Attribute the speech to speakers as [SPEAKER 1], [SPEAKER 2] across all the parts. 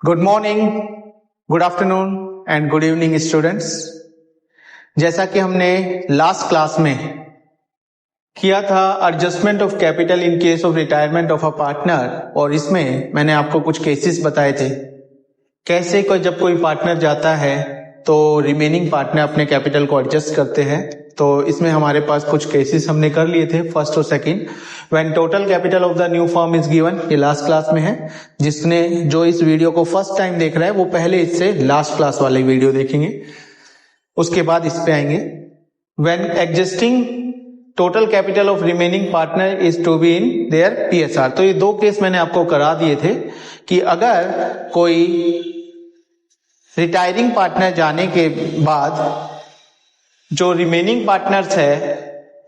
[SPEAKER 1] Good morning, good afternoon and good evening students. जैसा कि हमने लास्ट क्लास में किया था adjustment of capital in case of retirement of a partner, और इसमें मैंने आपको कुछ केसेस बताए थे कैसे जब कोई पार्टनर जाता है तो रिमेनिंग पार्टनर अपने कैपिटल को एडजस्ट करते हैं। तो इसमें हमारे पास कुछ केसेस हमने कर लिए थे, फर्स्ट और second. When total capital of the new firm is given, ये लास्ट क्लास में है। जिसने जो इस वीडियो को फर्स्ट टाइम देख रहा है वो पहले इससे लास्ट क्लास वाली वीडियो देखेंगे, उसके बाद इस पे आएंगे। When existing total capital of remaining partner is to be in their PSR. तो ये दो केस मैंने आपको करा दिए थे कि अगर कोई रिटायरिंग पार्टनर जाने के बाद जो रिमेनिंग पार्टनर्स है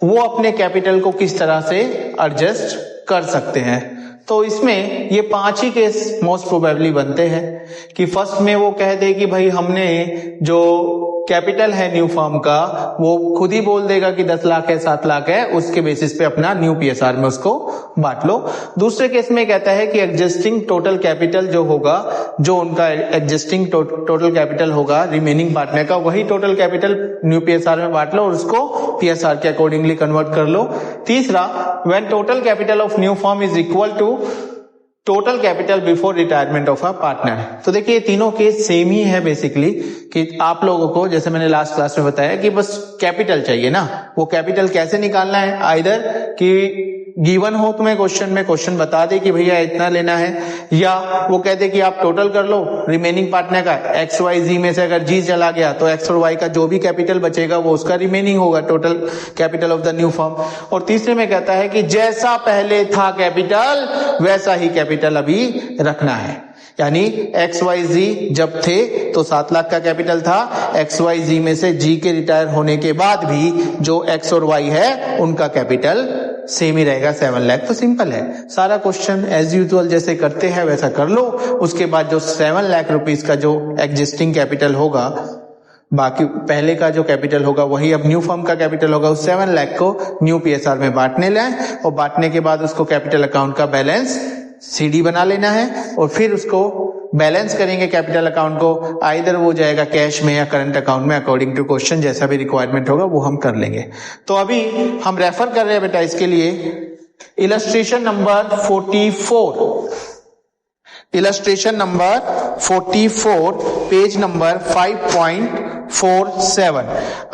[SPEAKER 1] वो अपने कैपिटल को किस तरह से एडजस्ट कर सकते हैं। तो इसमें ये 5 ही केस मोस्ट प्रोबेबली बनते हैं कि फर्स्ट में वो कह दे कि भाई हमने जो कैपिटल है न्यू फर्म का वो खुद ही बोल देगा कि 10 लाख है 7 लाख है, उसके बेसिस पे अपना न्यू पीएसआर में उसको बांट लो। दूसरे केस में कहता है कि एग्जिस्टिंग टोटल कैपिटल जो होगा, जो उनका एग्जिस्टिंग टोटल कैपिटल होगा रिमेनिंग पार्टनर का, वही टोटल कैपिटल न्यू पीएसआर में बांट लो और उसको पीएसआर के अकॉर्डिंगली कन्वर्ट कर लो। तीसरा, when total capital of new firm is equal to total capital before retirement of a partner. तो देखिए तीनों केस सेम ही है बेसिकली, कि आप लोगों को जैसे मैंने लास्ट क्लास में बताया कि बस कैपिटल चाहिए ना, वो कैपिटल कैसे निकालना है, आइदर कि गिवन हो तुम्हें क्वेश्चन में, क्वेश्चन बता दे कि भैया इतना लेना है, या वो कह दे कि आप टोटल कर लो रिमेनिंग पार्टनर का, एक्स वाई जी में से अगर जी चला गया तो एक्स और वाई का जो भी कैपिटल बचेगा वो उसका रिमेनिंग होगा total capital of the new firm. और तीसरे में कहता है कि जैसा पहले था कैपिटल वैसा ही कैपिटल अभी रखना है, यानी एक्स वाई जी जब थे तो 7 लाख का कैपिटल था, एक्स वाई जी में से जी के रिटायर होने के बाद भी जो एक्स और वाई है उनका कैपिटल सेम ही रहेगा 7 लाख। तो सिंपल है, सारा क्वेश्चन एज यूजुअल जैसे करते हैं वैसा कर लो। उसके बाद जो 7 लाख रुपीस का जो एग्जिस्टिंग कैपिटल होगा, बाकी पहले का जो कैपिटल होगा वही अब न्यू फर्म का कैपिटल होगा, उस 7 लाख को न्यू पीएसआर में बांटने लाए और बांटने के बाद उसको कैपिटल अकाउंट का बैलेंस सीडी बना लेना है और फिर उसको बैलेंस करेंगे कैपिटल अकाउंट को, आइदर वो जाएगा कैश में या करंट अकाउंट में, अकॉर्डिंग टू क्वेश्चन जैसा भी रिक्वायरमेंट होगा वो हम कर लेंगे। तो अभी हम रेफर कर रहे हैं बेटा इसके लिए illustration number 44, illustration number 44 page number 5.47।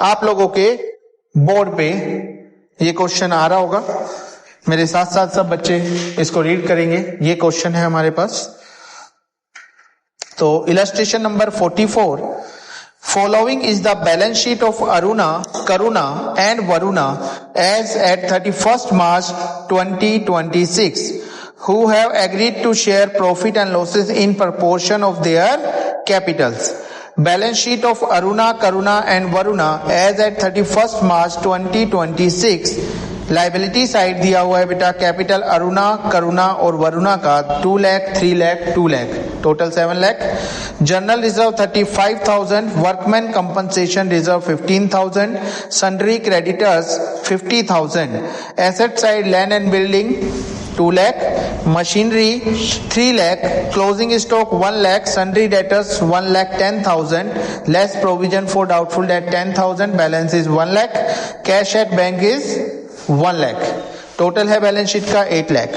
[SPEAKER 1] आप लोगों के बोर्ड पे ये क्वेश्चन आ रहा होगा, मेरे साथ साथ सब बच्चे इसको रीड करेंगे। ये क्वेश्चन है हमारे पास। तो illustration number 44, following is the balance sheet of Aruna, Karuna and Varuna as at 31st March 2026 who have agreed to share profit and losses in proportion of their capitals. Balance sheet of Aruna, Karuna and Varuna as at 31st March 2026। Liability side दिया हुआ है बेटा, capital Aruna, Karuna और वरुणा का 2 lakh, 3 lakh, 2 lakh, total 7 lakh. General reserve 35,000, workman compensation reserve 15,000, sundry creditors 50,000, asset side land and building 2 lakh, machinery 3 lakh, closing stock 1 lakh, sundry debtors 1,10,000, less provision for doubtful debt 10,000, balance is 1 lakh, cash at bank is 1 lakh, total है balance sheet का 8 लाख।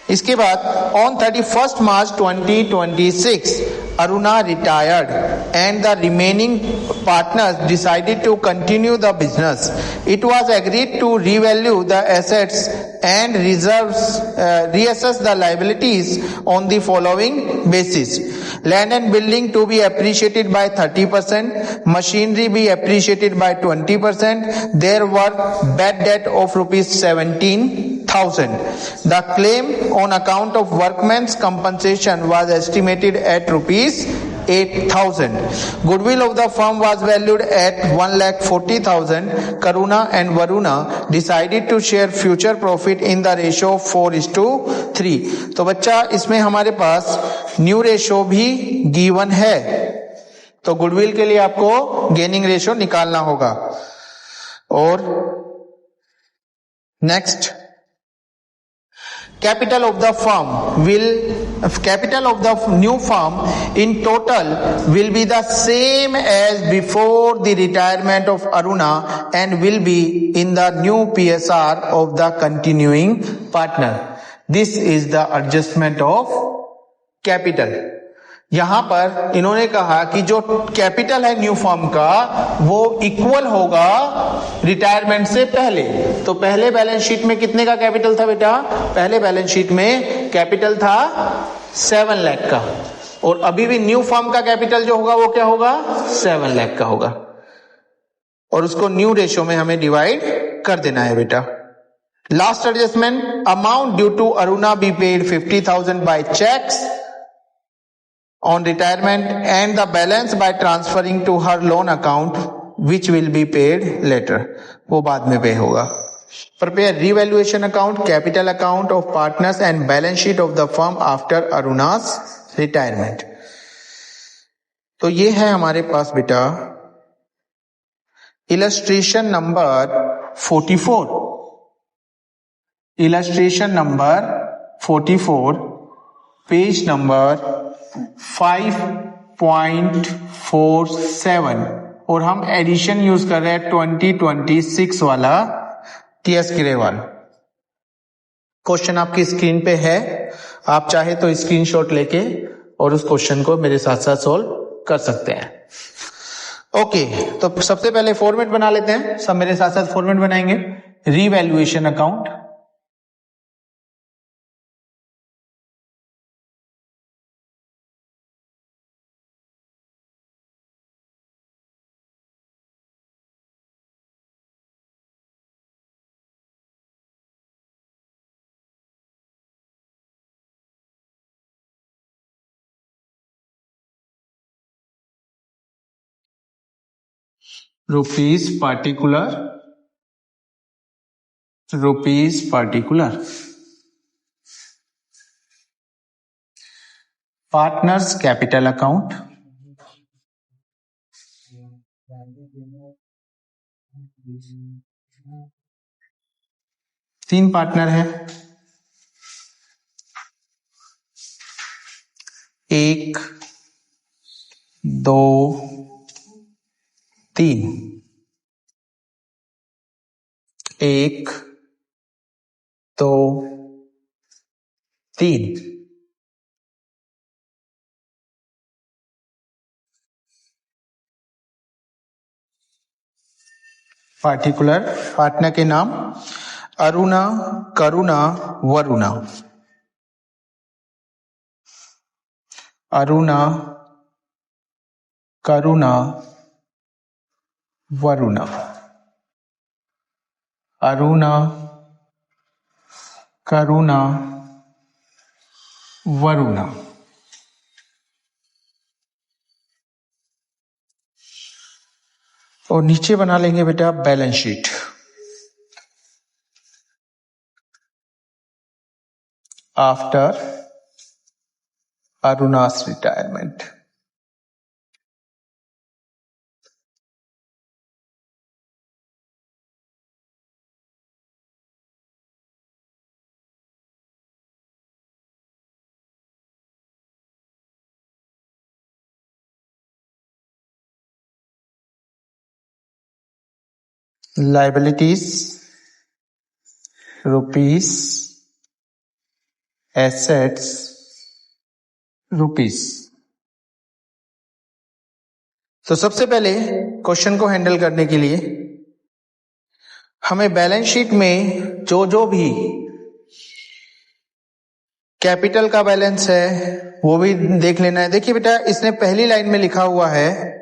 [SPEAKER 1] इसके बाद on 31st March 2026 Aruna retired and the remaining partners decided to continue the business. It was agreed to revalue the assets and reassess the liabilities on the following basis. Land and building to be appreciated by 30%, machinery be appreciated by 20%. There were bad debt of rupees 17,000. The claim on account of workmen's compensation was estimated at rupees 8,000. Goodwill of the firm was valued at 1,40,000. Karuna and Varuna decided to share future profit in the ratio of 4:3। तो बच्चा इसमें हमारे पास new ratio भी given है, तो goodwill के लिए आपको गेनिंग रेशो निकालना होगा। और next, capital of the firm will capital of the new firm in total will be the same as before the retirement of Aruna and will be in the new PSR of the continuing partner. This is the adjustment of capital. यहां पर इन्होंने कहा कि जो capital है new firm का वो equal होगा रिटायरमेंट से पहले। तो पहले बैलेंस शीट में कितने का कैपिटल था बेटा? पहले बैलेंस शीट में कैपिटल था 7 लाख का, और अभी भी न्यू फर्म का कैपिटल जो होगा वो क्या होगा? 7 लाख का होगा, और उसको न्यू रेशियो में हमें डिवाइड कर देना है बेटा। Last adjustment, amount due to Aruna be paid 50,000 by cheques on retirement and the balance by transferring to her loan account which will be paid later. वो बाद में पे होगा। Prepare revaluation account, capital account of partners and balance sheet of the firm after Aruna's retirement. तो ये है हमारे पास बेटा illustration number 44. illustration number 44, page number 5.47, और हम एडिशन यूज कर रहे हैं 2026 वाला टीएस ग्रेवाल। क्वेश्चन आपकी स्क्रीन पे है, आप चाहे तो स्क्रीनशॉट लेके और उस क्वेश्चन को मेरे साथ साथ सॉल्व कर सकते हैं। ओके, तो सबसे पहले फॉर्मेट बना लेते हैं, सब मेरे साथ साथ फॉर्मेट बनाएंगे। Revaluation account, rupees particular, partners capital account, तीन पार्टनर है, 1 2 3, 1 2 3, पार्टिकुलर पार्टनर के नाम अरुणा, करुणा, वरुणा। अरुणा, करुणा, वरुणा। अरुणा, करुणा, वरुणा। और नीचे बना लेंगे बेटा balance sheet. After Aruna's retirement. Liabilities rupees, assets rupees. तो सबसे पहले क्वेश्चन को हैंडल करने के लिए हमें बैलेंस शीट में जो भी कैपिटल का बैलेंस है वो भी देख लेना है। देखिए बेटा, इसने पहली लाइन में लिखा हुआ है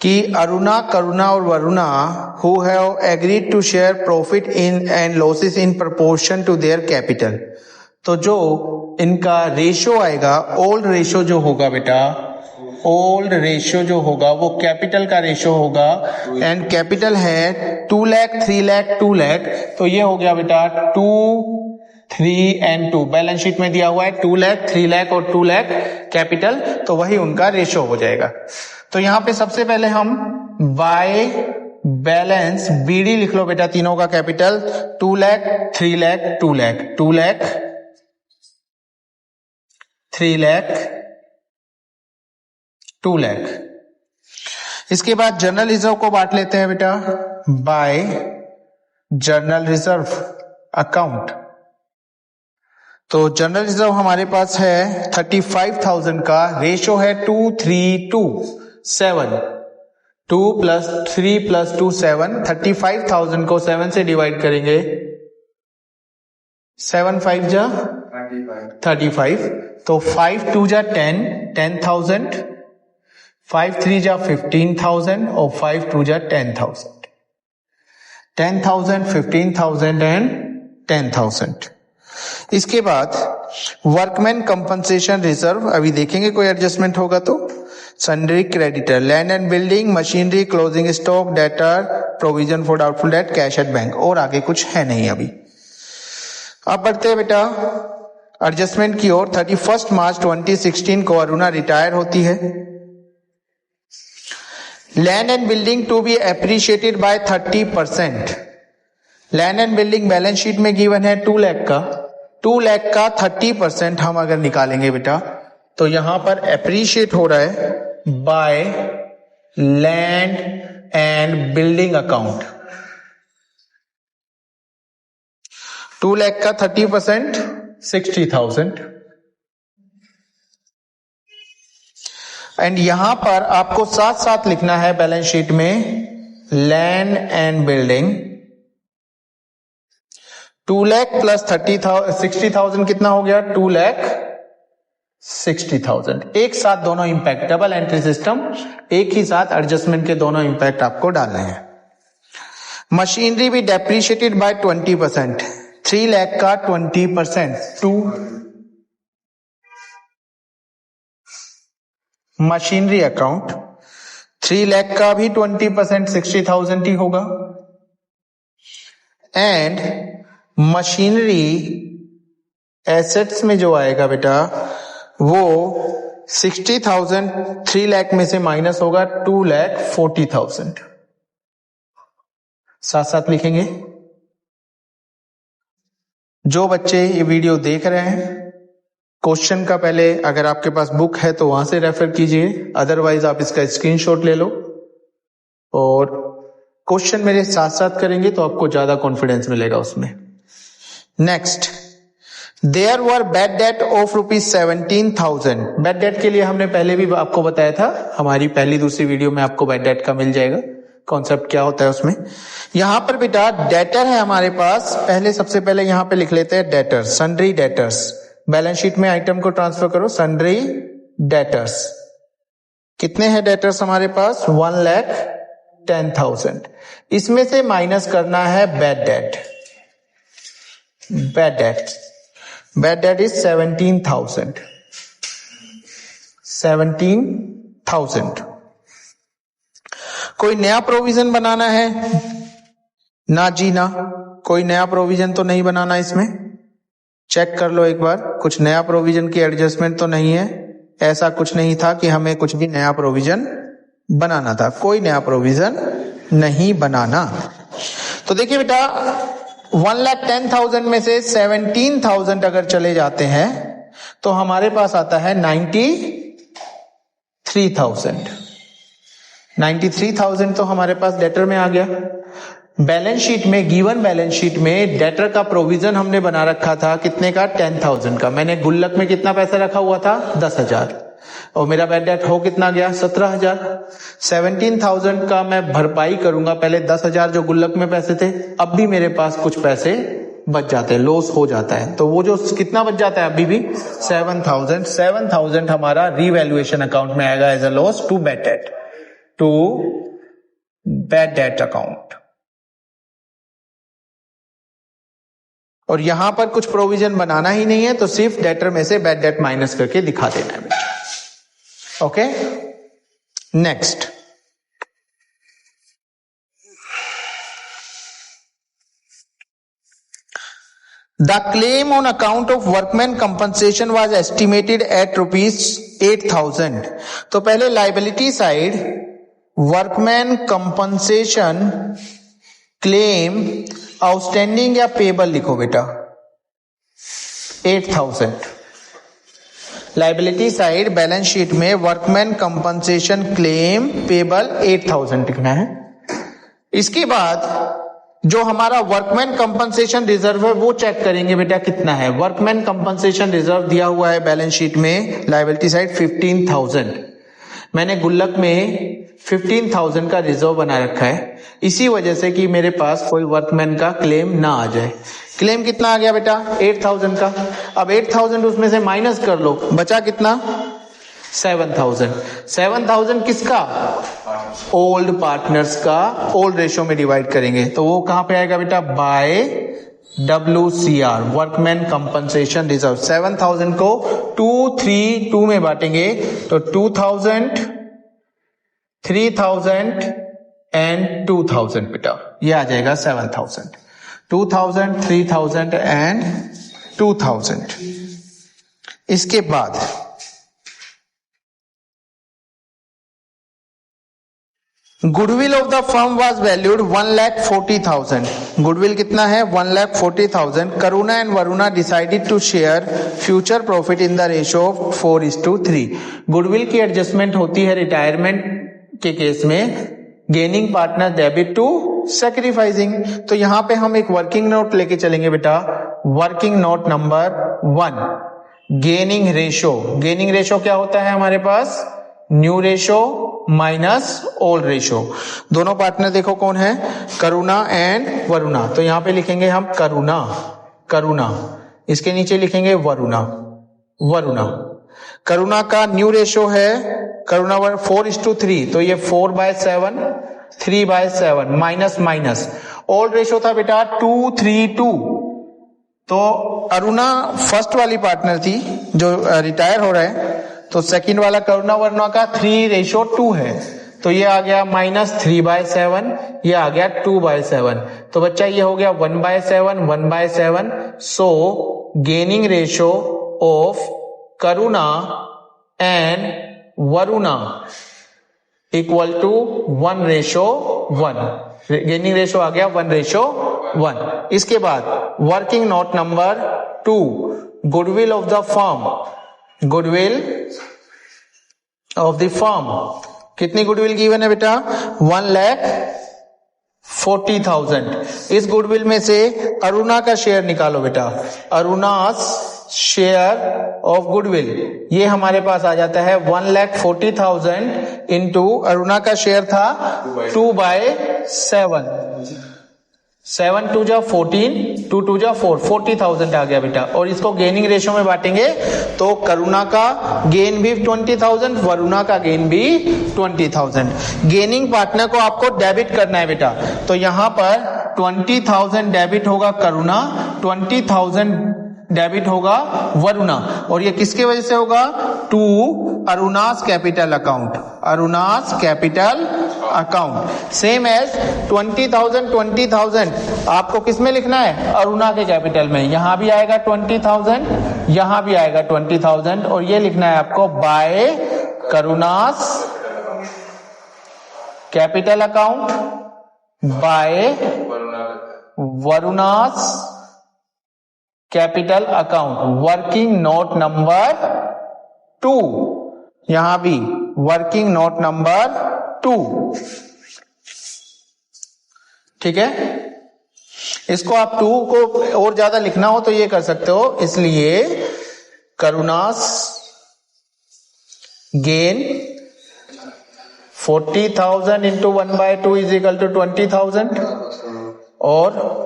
[SPEAKER 1] कि अरुणा, करुणा और Varuna who have agreed to share profit in and losses in proportion to their capital. तो जो इनका रेशियो आएगा, ओल्ड रेशियो जो होगा बेटा, ओल्ड रेशियो जो होगा वो कैपिटल का रेशियो होगा, एंड कैपिटल है 2 लाख, 3 लाख, 2 लाख। तो ये हो गया बेटा 2, 3 and 2। बैलेंस शीट में दिया हुआ है 2 लाख, 3 लाख और 2 लाख कैपिटल, तो वही उनका रेशियो हो जाएगा। तो यहां पे सबसे पहले हम बाय बैलेंस बीडी लिख लो बेटा, तीनों का कैपिटल 2 लाख, 3 लाख, 2 लाख, 2 लाख, 3 लाख, 2 लाख। इसके बाद जनरल रिजर्व को बांट लेते हैं बेटा बाय जनरल रिजर्व अकाउंट। तो जनरल रिजर्व हमारे पास है 35,000 का, रेशो है 2, 3, 2, 7, 2 + 3 + 2 7। 35,000 को 7 से डिवाइड करेंगे, 7 5 जा 35, तो 5 2 जा 10, 10,000, 5 3 जा 15,000 और 5 2 जा 10,000, 10,000, 15,000 एंड 10,000। इसके बाद वर्कमैन कंपनसेशन रिजर्व, अभी देखेंगे कोई एडजस्टमेंट होगा तो। Sundry creditor, land and building, machinery, closing stock, debtor, provision for doubtful debt, cash at bank, और आगे कुछ है नहीं अभी। अब बढ़ते हैं बेटा एडजस्टमेंट की ओर। 31 मार्च 2016 को अरुणा रिटायर होती है। Land and building to be appreciated by 30%। Land and building balance sheet में गिवन है 2 लाख का, 2 लाख का 30% हम अगर निकालेंगे बेटा तो यहां पर एप्रिशिएट हो रहा है by land and building account. 2 lakh का 30% 60,000। एंड यहां पर आपको साथ साथ लिखना है बैलेंस शीट में land and building 2 lakh plus 60,000 कितना हो गया, 2,60,000। एक साथ दोनों इंपैक्ट, डबल एंट्री सिस्टम, एक ही साथ एडजस्टमेंट के दोनों इंपैक्ट आपको डालने हैं। मशीनरी भी डेप्रिशिएटेड बाय 20%, 3 लाख का 20%, 2 मशीनरी अकाउंट, 3 लाख का भी 20%, 60,000 ही होगा। एंड मशीनरी एसेट्स में जो आएगा बेटा वो 60,000 3 लाख में से माइनस होगा 2,40,000। साथ साथ लिखेंगे। जो बच्चे ये वीडियो देख रहे हैं, क्वेश्चन का पहले अगर आपके पास बुक है तो वहां से रेफर कीजिए, अदरवाइज आप इसका स्क्रीनशॉट ले लो और क्वेश्चन मेरे साथ साथ करेंगे तो आपको ज्यादा कॉन्फिडेंस मिलेगा उसमें। Next, there were bad debt of ₹17,000। Bad debt के लिए हमने पहले भी आपको बताया था, हमारी पहली दूसरी वीडियो में आपको बैड डेट का मिल जाएगा, कॉन्सेप्ट क्या होता है उसमें। यहां पर बेटा डेटर है हमारे पास, पहले सबसे पहले यहां पे लिख लेते हैं debtors, sundry debtors. Balance sheet में आइटम को ट्रांसफर करो, सन्ड्री डेटर्स। कितने हैं डेटर्स हमारे पास, 1,10,000। इसमें से माइनस करना है bad debt. Bad debt is 17,000। 17,000। कोई नया प्रोविजन बनाना है? ना जी ना, कोई नया प्रोविजन तो नहीं बनाना। इसमें चेक कर लो एक बार, कुछ नया प्रोविजन की एडजस्टमेंट तो नहीं है। ऐसा कुछ नहीं था कि हमें कुछ भी नया प्रोविजन बनाना था, कोई नया प्रोविजन नहीं बनाना। तो देखिए बेटा 1,10,000 में से 17,000 अगर चले जाते हैं तो हमारे पास आता है 93,000। 93,000 तो हमारे पास डेटर में आ गया। बैलेंस शीट में, गिवन बैलेंस शीट में डेटर का प्रोविजन हमने बना रखा था कितने का, 10,000 का। मैंने गुल्लक में कितना पैसा रखा हुआ था, 10,000, और मेरा बैड डेट हो कितना गया, 17,000। 17,000 का मैं भरपाई करूंगा, पहले 10,000 जो गुल्लक में पैसे थे, अब भी मेरे पास कुछ पैसे बच जाते हैं, लॉस हो जाता है। तो वो जो कितना बच जाता है अभी भी 7,000। 7,000 हमारा रीवैल्यूएशन अकाउंट में आएगा as a loss to bad debt, to bad debt account. और यहां पर कुछ प्रोविजन बनाना ही नहीं है, तो सिर्फ डेटर में से बैड डेट माइनस करके दिखा देना है बेटा। Okay, next, the claim on account of workman compensation was estimated at ₹8,000। तो पहले liability side workman compensation claim outstanding या पेबल लिखो बेटा 8,000। लाइबिलिटी साइड बैलेंस शीट में वर्कमैन कंपनसेशन क्लेम पेबल 8000 लिखना है। इसके बाद जो हमारा वर्कमैन कंपनसेशन रिजर्व है वो चेक करेंगे बेटा कितना है। वर्कमैन कंपनसेशन रिजर्व दिया हुआ है बैलेंस शीट में लाइबिलिटी साइड 15000। मैंने गुल्लक में 15000 का रिजर्व बना रखा है, इसी वजह से कि मेरे पास कोई वर्कमैन का क्लेम ना आ जाए। क्लेम कितना आ गया बेटा 8000 का। अब 8000 उसमें से माइनस कर लो, बचा कितना 7000। 7000 किसका, ओल्ड पार्टनर्स का। ओल्ड रेशो में डिवाइड करेंगे तो वो कहां पे आएगा बेटा, by WCR workman compensation reserve. 7000 को 2 3 2 में बांटेंगे तो 2000 3000 एंड 2000 बेटा, ये आ जाएगा 7000। 2000 3000 एंड 2000। इसके बाद goodwill of the firm was valued 1,40,000। Goodwill कितना है 1,40,000। Karuna and Varuna decided to share future profit in the ratio of 4:3। Goodwill की एडजस्टमेंट होती है रिटायरमेंट के केस में gaining partner debit to sacrificing. तो यहां पे हम एक वर्किंग नोट लेके चलेंगे बेटा। Working note number 1, gaining ratio. Gaining ratio क्या होता है हमारे पास, new ratio minus old ratio. दोनों पार्टनर देखो कौन है, करुणा एंड वरुणा। तो यहां पे लिखेंगे हम करुणा, करुणा। इसके नीचे लिखेंगे वरुणा, वरुणा। करुणा का न्यू रेशो है करुणा 4:3, तो ये 4/7 3/7 माइनस माइनस। ओल्ड रेशो था बेटा 2:3:2। तो अरुणा फर्स्ट वाली पार्टनर थी जो रिटायर हो रहे हैं, तो सेकंड वाला करुणा वरुणा का 3:2 है, तो ये आ गया -3/7, ये आ गया 2/7। तो बच्चा ये हो गया 1/7 1/7। So gaining ratio of Karuna and Varuna equal to 1:1। Gaining ratio आ गया 1:1। इसके बाद working note number 2, goodwill of the firm. Goodwill of the firm, कितनी गुडविल गिवन है बेटा 1,40,000। इस गुडविल में से अरुणा का शेयर निकालो बेटा। अरुणास शेयर ऑफ गुडविल, ये हमारे पास आ जाता है 1,40,000 इंटू अरुणा का शेयर था 2/7। 7 2 जा 14, 2 2 जा 4, 40,000 आ गया बेटा। और इसको गेनिंग रेशो में बांटेंगे तो करुणा का गेन भी 20,000, वरुणा का गेन भी 20,000। गेनिंग पार्टनर को आपको डेबिट करना है बेटा, तो यहां पर 20,000 डेबिट होगा करुणा, 20,000 डेबिट होगा वरुणा। और ये किसके वजह से होगा, to Aruna's capital account, Aruna's capital account. Same as 20,000 आपको किस में लिखना है, अरुणा के कैपिटल में। यहां भी आएगा 20,000, यहां भी आएगा 20,000, और ये लिखना है आपको by Karuna's capital account by Varuna's capital account. Working note number 2, यहां भी वर्किंग नोट नंबर 2। ठीक है, इसको आप 2 को और ज्यादा लिखना हो तो ये कर सकते हो। इसलिए Karuna's gain 40,000 into 1/2 is equal to 20,000, और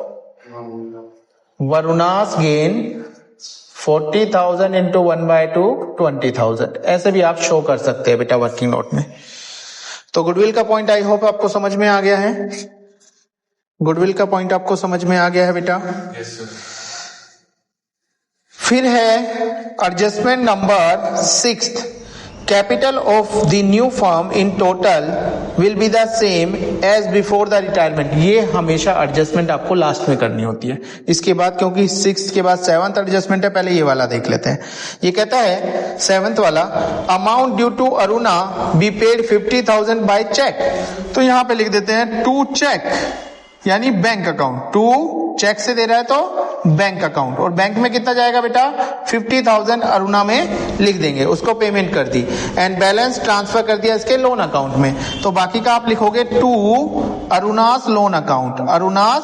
[SPEAKER 1] वरुणास गेन 40,000 इंटू 1/2 20,000। ऐसे भी आप शो कर सकते हैं बेटा वर्किंग नोट में। तो गुडविल का पॉइंट आई होप आपको समझ में आ गया है। गुडविल का पॉइंट आपको समझ में आ गया है बेटा।
[SPEAKER 2] Yes sir.
[SPEAKER 1] फिर है adjustment number 6, capital of the new firm in total will be the same as before the retirement. ये हमेशा एडजस्टमेंट आपको लास्ट में करनी होती है। इसके बाद, क्योंकि 6 के बाद 7th एडजस्टमेंट है, पहले ये वाला देख लेते हैं। ये कहता है 7th वाला, amount due to Aruna be paid 50,000 by cheque. तो यहां पे लिख देते हैं टू चेक, यानी बैंक अकाउंट। टू चेक से दे रहा है तो बैंक अकाउंट, और बैंक में कितना जाएगा बेटा 50,000 अरुणा में लिख देंगे, उसको पेमेंट कर दी, एंड बैलेंस ट्रांसफर कर दिया इसके लोन अकाउंट में। तो बाकी का आप लिखोगे to Aruna's loan account, Aruna's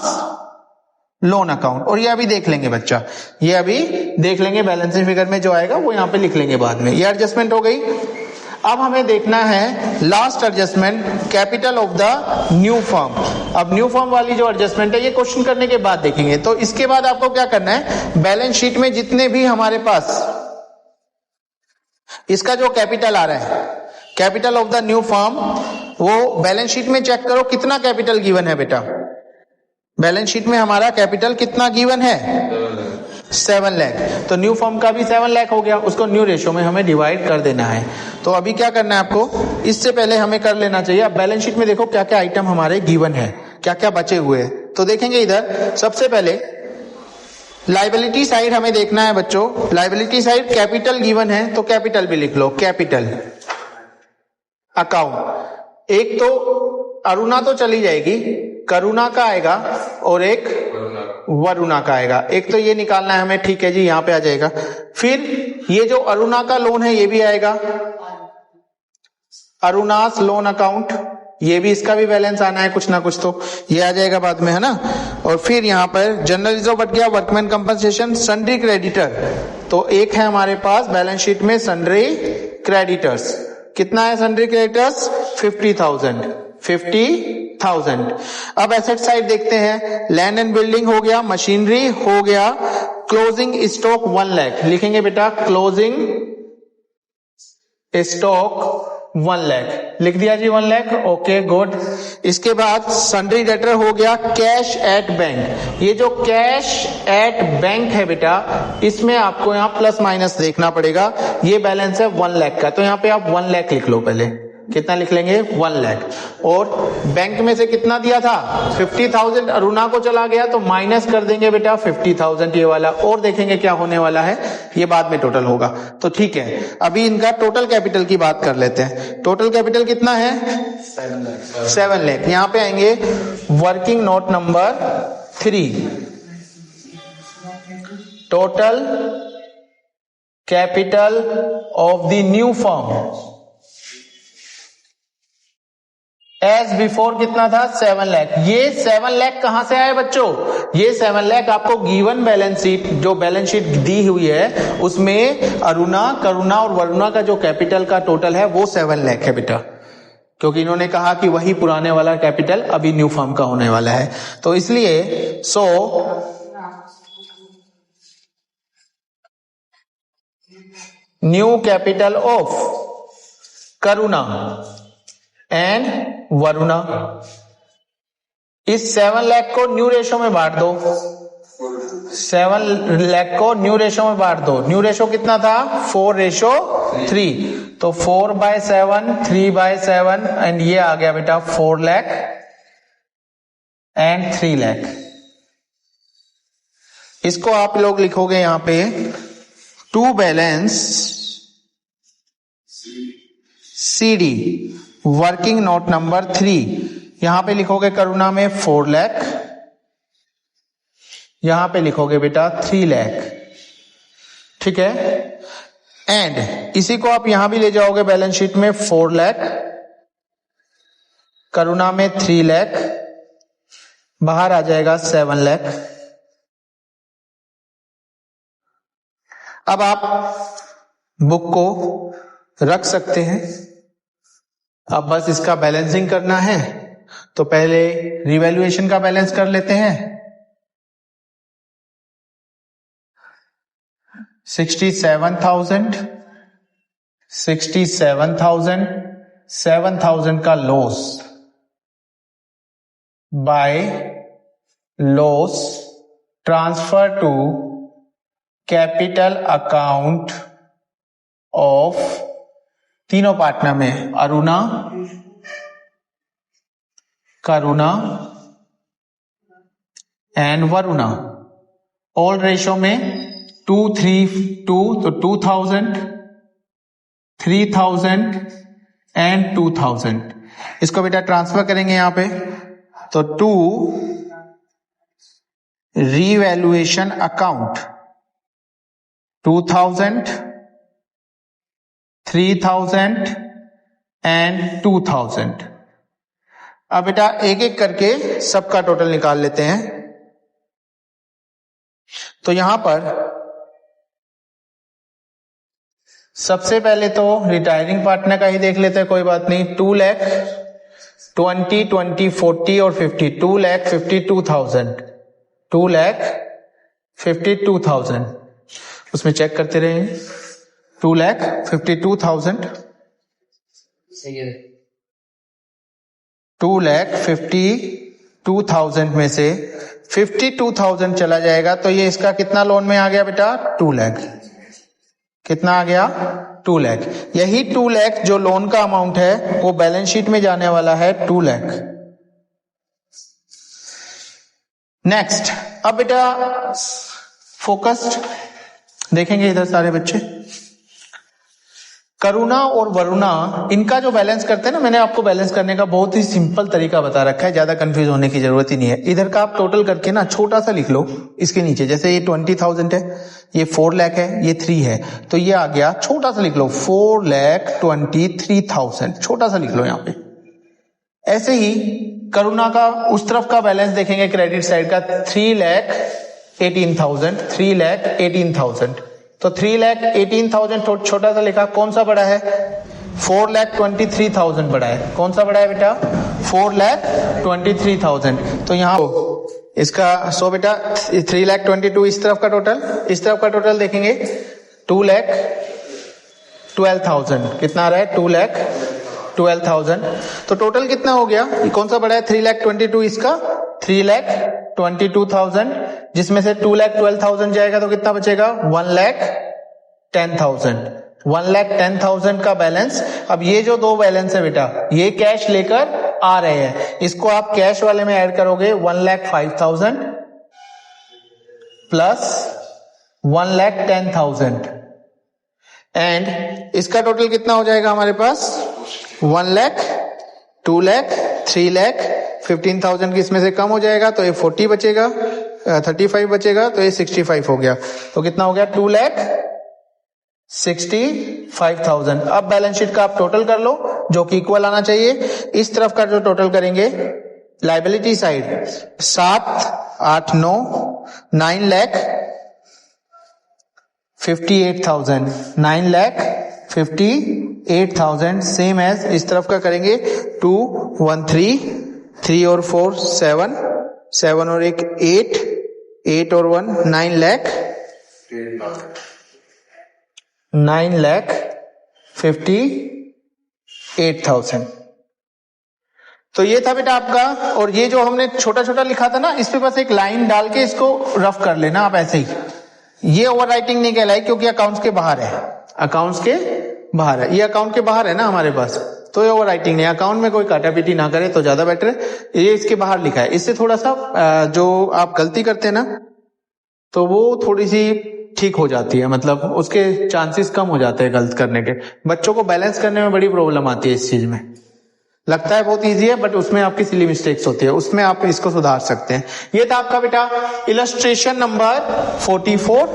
[SPEAKER 1] loan account, और ये अभी देख लेंगे बच्चा, ये अभी देख लेंगे बैलेंसिंग फिगर में जो आएगा वो यहाँ पे लिख लेंगे बाद में। ये एडजस्टमेंट हो गई। अब हमें देखना है last adjustment, capital of the new firm. अब न्यू फर्म वाली जो एडजस्टमेंट है ये क्वेश्चन करने के बाद देखेंगे। तो इसके बाद आपको क्या करना है, बैलेंस शीट में जितने भी हमारे पास इसका जो कैपिटल आ रहा है, capital of the new firm, वो बैलेंस शीट में चेक करो कितना कैपिटल गिवन है बेटा। बैलेंस शीट में हमारा कैपिटल कितना गिवन है 7 लाख, तो न्यू फर्म का भी 7 लाख हो गया, उसको न्यू रेशो में हमें डिवाइड कर देना है। तो अभी क्या करना है आपको, इससे पहले हमें कर लेना चाहिए, अब बैलेंस शीट में देखो क्या क्या आइटम हमारे गिवन है, क्या क्या बचे हुए हैं। तो देखेंगे इधर सबसे पहले लायबिलिटी साइड हमें देखना है बच्चों। लायबिलिटी साइड कैपिटल गिवन है तो कैपिटल भी लिख लो, कैपिटल अकाउंट। एक तो अरुणा तो चली जाएगी, करुणा का आएगा और एक वरुणा का आएगा। एक तो ये निकालना है हमें, ठीक है जी, यहां पे आ जाएगा। फिर ये जो अरुणा का लोन है ये भी आएगा, अरुणास लोन अकाउंट, ये भी, इसका भी बैलेंस आना है कुछ ना कुछ, तो ये आ जाएगा बाद में, है ना। और फिर यहाँ पर जनरल रिजर्व बट गया, वर्कमैन कंपनसेशन, सन्ड्री क्रेडिटर, तो एक है हमारे पास बैलेंस शीट में सन्ड्री क्रेडिटर्स। कितना है सन्ड्री क्रेडिटर्स 50,000। अब एसेट साइड देखते हैं, लैंड एंड बिल्डिंग हो गया, मशीनरी हो गया, क्लोजिंग स्टॉक 1 लाख लिखेंगे बेटा, क्लोजिंग स्टॉक 1 लाख लिख दिया जी, 1 लाख, ओके गुड। इसके बाद सन्ड्री डेटर हो गया, कैश एट बैंक। ये जो कैश एट बैंक है बेटा, इसमें आपको यहाँ प्लस माइनस देखना पड़ेगा। ये बैलेंस है 1 लाख का, तो यहाँ पे आप 1 लाख लिख लो पहले। कितना लिख लेंगे 1 लाख, और बैंक में से कितना दिया था 50,000 अरुणा को चला गया, तो माइनस कर देंगे बेटा 50,000 ये वाला, और देखेंगे क्या होने वाला है, ये बाद में टोटल होगा। तो ठीक है, अभी इनका टोटल कैपिटल की बात कर लेते हैं। टोटल कैपिटल कितना है 7 लाख। यहां पे आएंगे working note number 3, total capital of the new firm as before कितना था 7 लाख। ये 7 लाख कहां से आए बच्चों, ये 7 लाख आपको गिवन बैलेंस शीट, जो बैलेंस शीट दी हुई है उसमें अरुणा, करुणा और वरुणा का जो कैपिटल का टोटल है वो 7 लाख है बेटा, क्योंकि इन्होंने कहा कि वही पुराने वाला कैपिटल अभी न्यू फर्म का होने वाला है। तो इसलिए new capital of Karuna and Varuna, इस 7 लाख को न्यू रेशो में बांट दो, 7 लाख को न्यू रेशो में बांट दो। न्यू रेशो कितना था 4:3, तो 4/7, 3/7, एंड ये आ गया बेटा 4 लाख एंड 3 लाख। इसको आप लोग लिखोगे यहां पे to balance CD working note number 3। यहां पे लिखोगे करुणा में 4 लाख, यहां पे लिखोगे बेटा 3 लाख, ठीक है। एंड इसी को आप यहां भी ले जाओगे बैलेंस शीट में 4 लाख, करुणा में 3 लाख, बाहर आ जाएगा 7 लाख। अब आप बुक को रख सकते हैं। अब बस इसका बैलेंसिंग करना है, तो पहले रिवैल्यूएशन का बैलेंस कर लेते हैं। 7,000 का loss by loss transfer to capital account of तीनों पार्टनर में, Aruna, Karuna and Varuna, all ratio में 2, 3, 2, तो 2,000, 3,000 एंड 2,000। इसको बेटा ट्रांसफर करेंगे यहां पे, तो 2 रीवैल्यूएशन अकाउंट 2000, 3000 एंड 2000। अब बेटा एक एक करके सबका टोटल निकाल लेते हैं। तो यहां पर सबसे पहले तो रिटायरिंग पार्टनर का ही देख लेते हैं, कोई बात नहीं। 2 लाख 20, 20, 40 और 50, 2,52,000, 2,52,000। उसमें चेक करते रहे। 2,52,000, 2,52,000 में से 52,000 चला जाएगा तो ये इसका कितना लोन में आ गया बेटा? 2 लाख। कितना आ गया? 2 लाख। यही 2 लाख जो लोन का अमाउंट है वो बैलेंस शीट में जाने वाला है 2 लाख। नेक्स्ट, अब बेटा फोकस्ड देखेंगे इधर सारे बच्चे। करुणा और वरुणा, इनका जो बैलेंस करते हैं ना, मैंने आपको बैलेंस करने का बहुत ही सिंपल तरीका बता रखा है, ज्यादा कंफ्यूज होने की जरूरत ही नहीं है। इधर का आप टोटल करके ना छोटा सा लिख लो इसके नीचे, जैसे ये 20,000 है, ये 4 लाख है, ये 3 है, तो ये आ गया, छोटा सा लिख लो 4,23,000, छोटा सा लिख लो यहां पे। ऐसे ही करुणा का उस तरफ का बैलेंस देखेंगे क्रेडिट साइड का, 3,18,000, 3,18,000, तो 3,18,000 छोटा सा लिखा। कौन सा बड़ा है? 4,23,000 बड़ा है। कौन सा बड़ा है बेटा? 4,23,000। तो यहां इसका बेटा 3,22,000 इस तरफ का टोटल, इस तरफ का टोटल देखेंगे 2,12,000। कितना आ रहा है? 2,12,000। तो टोटल कितना हो गया? कौन सा बड़ा है? 3,22,000 इसका, 3,22,000, जिसमें से 2,12,000 जाएगा तो कितना बचेगा? 1,10,000। 1,10,000 का बैलेंस। अब ये जो दो बैलेंस है बेटा, ये कैश लेकर आ रहे हैं, इसको आप कैश वाले में ऐड करोगे 1,05,000 प्लस 1,10,000 एंड इसका टोटल कितना हो जाएगा हमारे पास? 1 लाख, 2 लाख, 3 लाख, 15,000 की इसमें से कम हो जाएगा तो ये 40 बचेगा, 35 बचेगा, तो ये 65 हो गया। तो कितना हो गया? 2,65,000। अब बैलेंस शीट का आप टोटल कर लो जो कि इक्वल आना चाहिए। इस तरफ का जो टोटल करेंगे liability side 7, 8, 9 lakh 58,000, 9 lakh 58,000 same as इस तरफ का करेंगे 2, 1, 3 और 4 7, 7 और 1 8 और 1 9 लाख 58,000। तो ये था बेटा आपका। और ये जो हमने छोटा छोटा लिखा था ना, इस पे बस एक लाइन डाल के इसको रफ कर लेना आप ऐसे ही। ये ओवर राइटिंग नहीं कहलाई क्योंकि अकाउंट्स के बाहर है, अकाउंट्स के बाहर है, ये अकाउंट के बाहर है ना हमारे पास, तो ये ओवर राइटिंग नहीं। अकाउंट में कोई काटापीटी ना करे तो ज्यादा बेटर है। ये इसके बाहर लिखा है, इससे थोड़ा सा जो आप गलती करते हैं ना तो वो थोड़ी सी ठीक हो जाती है, मतलब उसके चांसेस कम हो जाते हैं गलत करने के। बच्चों को बैलेंस करने में बड़ी प्रॉब्लम आती है इस चीज में। लगता है बहुत इजी है बट उसमें आपकी सिली मिस्टेक्स होती है, उसमें आप इसको सुधार सकते हैं। ये था आपका बेटा इलस्ट्रेशन नंबर 44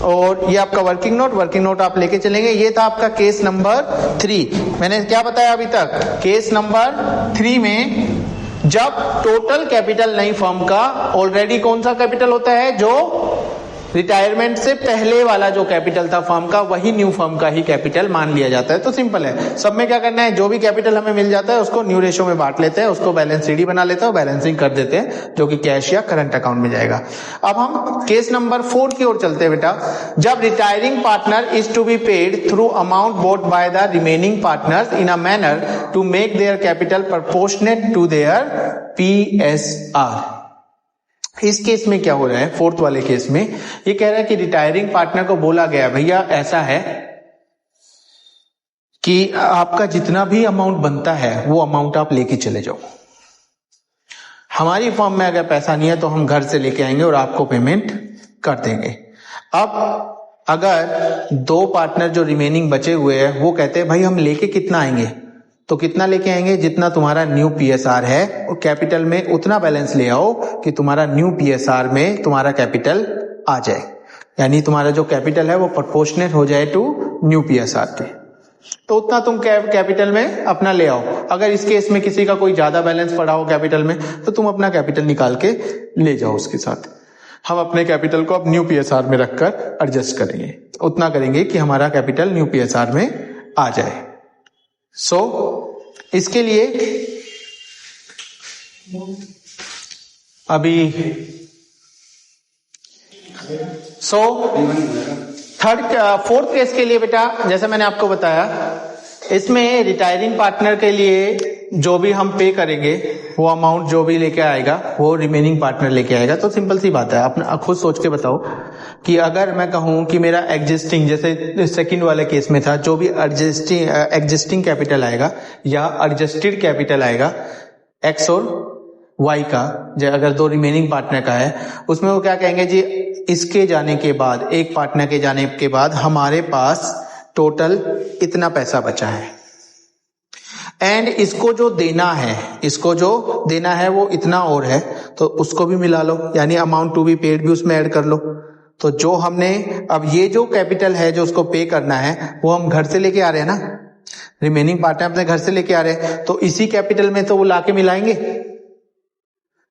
[SPEAKER 1] और ये आपका वर्किंग नोट आप लेके चलेंगे। ये था आपका केस नंबर 3। मैंने क्या बताया अभी तक? केस नंबर 3 में जब टोटल कैपिटल नई फर्म का ऑलरेडी कौन सा कैपिटल होता है? जो रिटायरमेंट से पहले वाला जो कैपिटल था फर्म का, वही न्यू फर्म का ही कैपिटल मान लिया जाता है। तो सिंपल है, सब में क्या करना है, जो भी कैपिटल हमें मिल जाता है उसको न्यू रेशो में बांट लेते हैं, उसको बैलेंस शीट बना लेते हैं और बैलेंसिंग कर देते हैं, जो कि कैश या करंट अकाउंट में जाएगा। अब हम केस नंबर 4 की ओर चलते हैं बेटा। जब retiring partner is to be paid through amount bought by the remaining partners in a manner to make their capital proportionate to their PSR। इस केस में क्या हो रहा है? 4th वाले केस में ये कह रहा है कि रिटायरिंग पार्टनर को बोला गया, भैया ऐसा है कि आपका जितना भी अमाउंट बनता है वो अमाउंट आप लेके चले जाओ, हमारी फर्म में अगर पैसा नहीं है तो हम घर से लेके आएंगे और आपको पेमेंट कर देंगे। अब अगर 2 पार्टनर जो रिमेनिंग बचे हुए हैं वो कहते हैं भाई हम लेके कितना आएंगे, तो कितना लेके आएंगे? जितना तुम्हारा न्यू पीएसआर है और कैपिटल में उतना बैलेंस ले आओ कि तुम्हारा न्यू पीएसआर में तुम्हारा कैपिटल आ जाए, यानी तुम्हारा जो कैपिटल है वो प्रोपोर्शनेट हो जाए टू न्यू पीएसआर के। तो उतना तुम कैपिटल में अपना ले आओ। अगर इस केस में किसी का कोई ज्यादा बैलेंस पड़ा हो कैपिटल में तो तुम अपना कैपिटल निकाल के ले जाओ उसके साथ। हम अपने कैपिटल को अब न्यू पीएसआर में रखकर एडजस्ट करेंगे, उतना करेंगे कि हमारा कैपिटल न्यू पीएसआर में आ जाए। इसके लिए अभी फोर्थ केस के लिए बेटा, जैसे मैंने आपको बताया, इसमें रिटायरिंग पार्टनर के लिए जो भी हम पे करेंगे वो अमाउंट जो भी लेके आएगा वो रिमेनिंग पार्टनर लेके आएगा। तो सिंपल सी बात है, अपना खुद सोच के बताओ कि अगर मैं कहूं कि मेरा एग्जिस्टिंग, जैसे सेकंड वाले केस में था, जो भी एग्जिस्टिंग कैपिटल आएगा या एडजस्टेड कैपिटल आएगा एक्स और वाई का, अगर दो रिमेनिंग पार्टनर का है, उसमें वो क्या कहेंगे जी, इसके जाने के बाद, एक पार्टनर के जाने के बाद हमारे पास टोटल इतना पैसा बचा है एंड इसको जो देना है वो इतना और है, तो उसको भी मिला लो, यानी अमाउंट टू बी पेड भी उसमें ऐड कर लो। तो जो हमने अब ये जो कैपिटल है जो उसको पे करना है वो हम घर से लेके आ रहे हैं ना, रिमेनिंग पार्टनर अपने घर से लेके आ रहे हैं, तो इसी कैपिटल में तो वो लाके मिलाएंगे।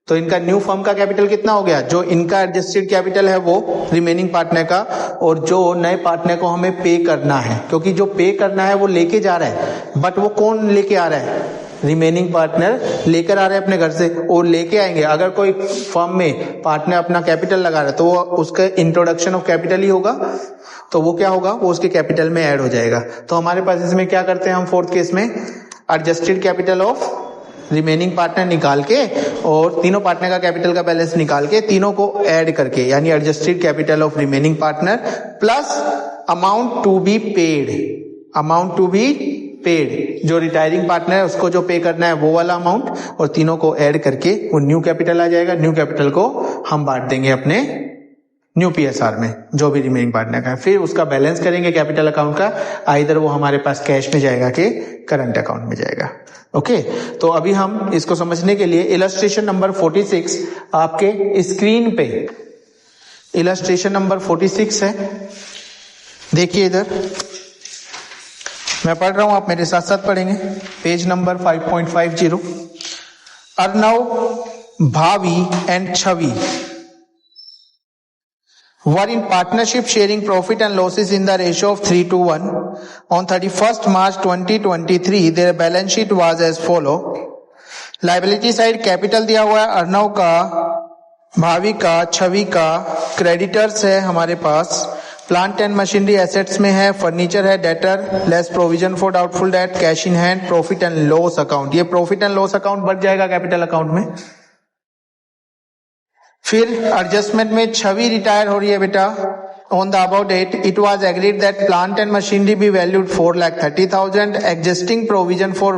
[SPEAKER 1] तो इनका न्यू फर्म का कैपिटल कितना हो गया? जो इनका एडजस्टेड कैपिटल है वो रिमेनिंग पार्टनर का, और जो नए पार्टनर को हमें पे करना है, क्योंकि जो पे करना है वो लेके जा रहा है, बट वो कौन लेके आ रहा है? रिमेनिंग पार्टनर लेकर आ रहे हैं अपने घर से, और लेके आएंगे। अगर कोई फर्म में पार्टनर अपना कैपिटल लगा रहा है तो वो उसका इंट्रोडक्शन ऑफ कैपिटल ही होगा, तो वो क्या होगा? वो उसके कैपिटल में ऐड हो जाएगा। तो हमारे पास इसमें क्या करते हैं हम फोर्थ केस में, adjusted capital of remaining partner निकाल के और तीनों पार्टनर का कैपिटल का बैलेंस निकाल के तीनों को ऐड करके, यानी adjusted capital of remaining partner plus amount to be paid, जो रिटायरिंग पार्टनर है उसको जो पे करना है वो वाला अमाउंट, और तीनों को ऐड करके वो न्यू कैपिटल आ जाएगा। न्यू कैपिटल को हम बांट देंगे अपने न्यू पीएसआर में, जो भी रिमेनिंग पार्टनर का है, फिर उसका बैलेंस करेंगे कैपिटल अकाउंट का, आइदर वो हमारे पास कैश में जाएगा कि करंट अकाउंट में जाएगा। ओके, तो अभी हम इसको समझने के लिए इलस्ट्रेशन नंबर 46 आपके स्क्रीन पे, इलस्ट्रेशन नंबर 46 है, देखिए इधर मैं पढ़ रहा हूं, आप मेरे साथ साथ पढ़ेंगे। Page number 5.50। अर्नव, भावी and Chhavi were in partnership sharing profit and losses in the ratio of 3:1. On 31st March 2023, their balance sheet was as follow. Liability side capital दिया हुआ है अर्नव का, भावी का, छवि का, क्रेडिटर्स है हमारे पास, प्लांट एंड मशीनरी एसेट्स में है, फर्नीचर है, debtor less provision for doubtful debt, cash in hand, profit and loss account. ये प्रॉफिट एंड लॉस अकाउंट बढ़ जाएगा कैपिटल अकाउंट में। फिर एडजस्टमेंट में छवि रिटायर हो रही है बेटा। On the about date it was agreed that plant and machinery be valued 4,30,000, existing provision for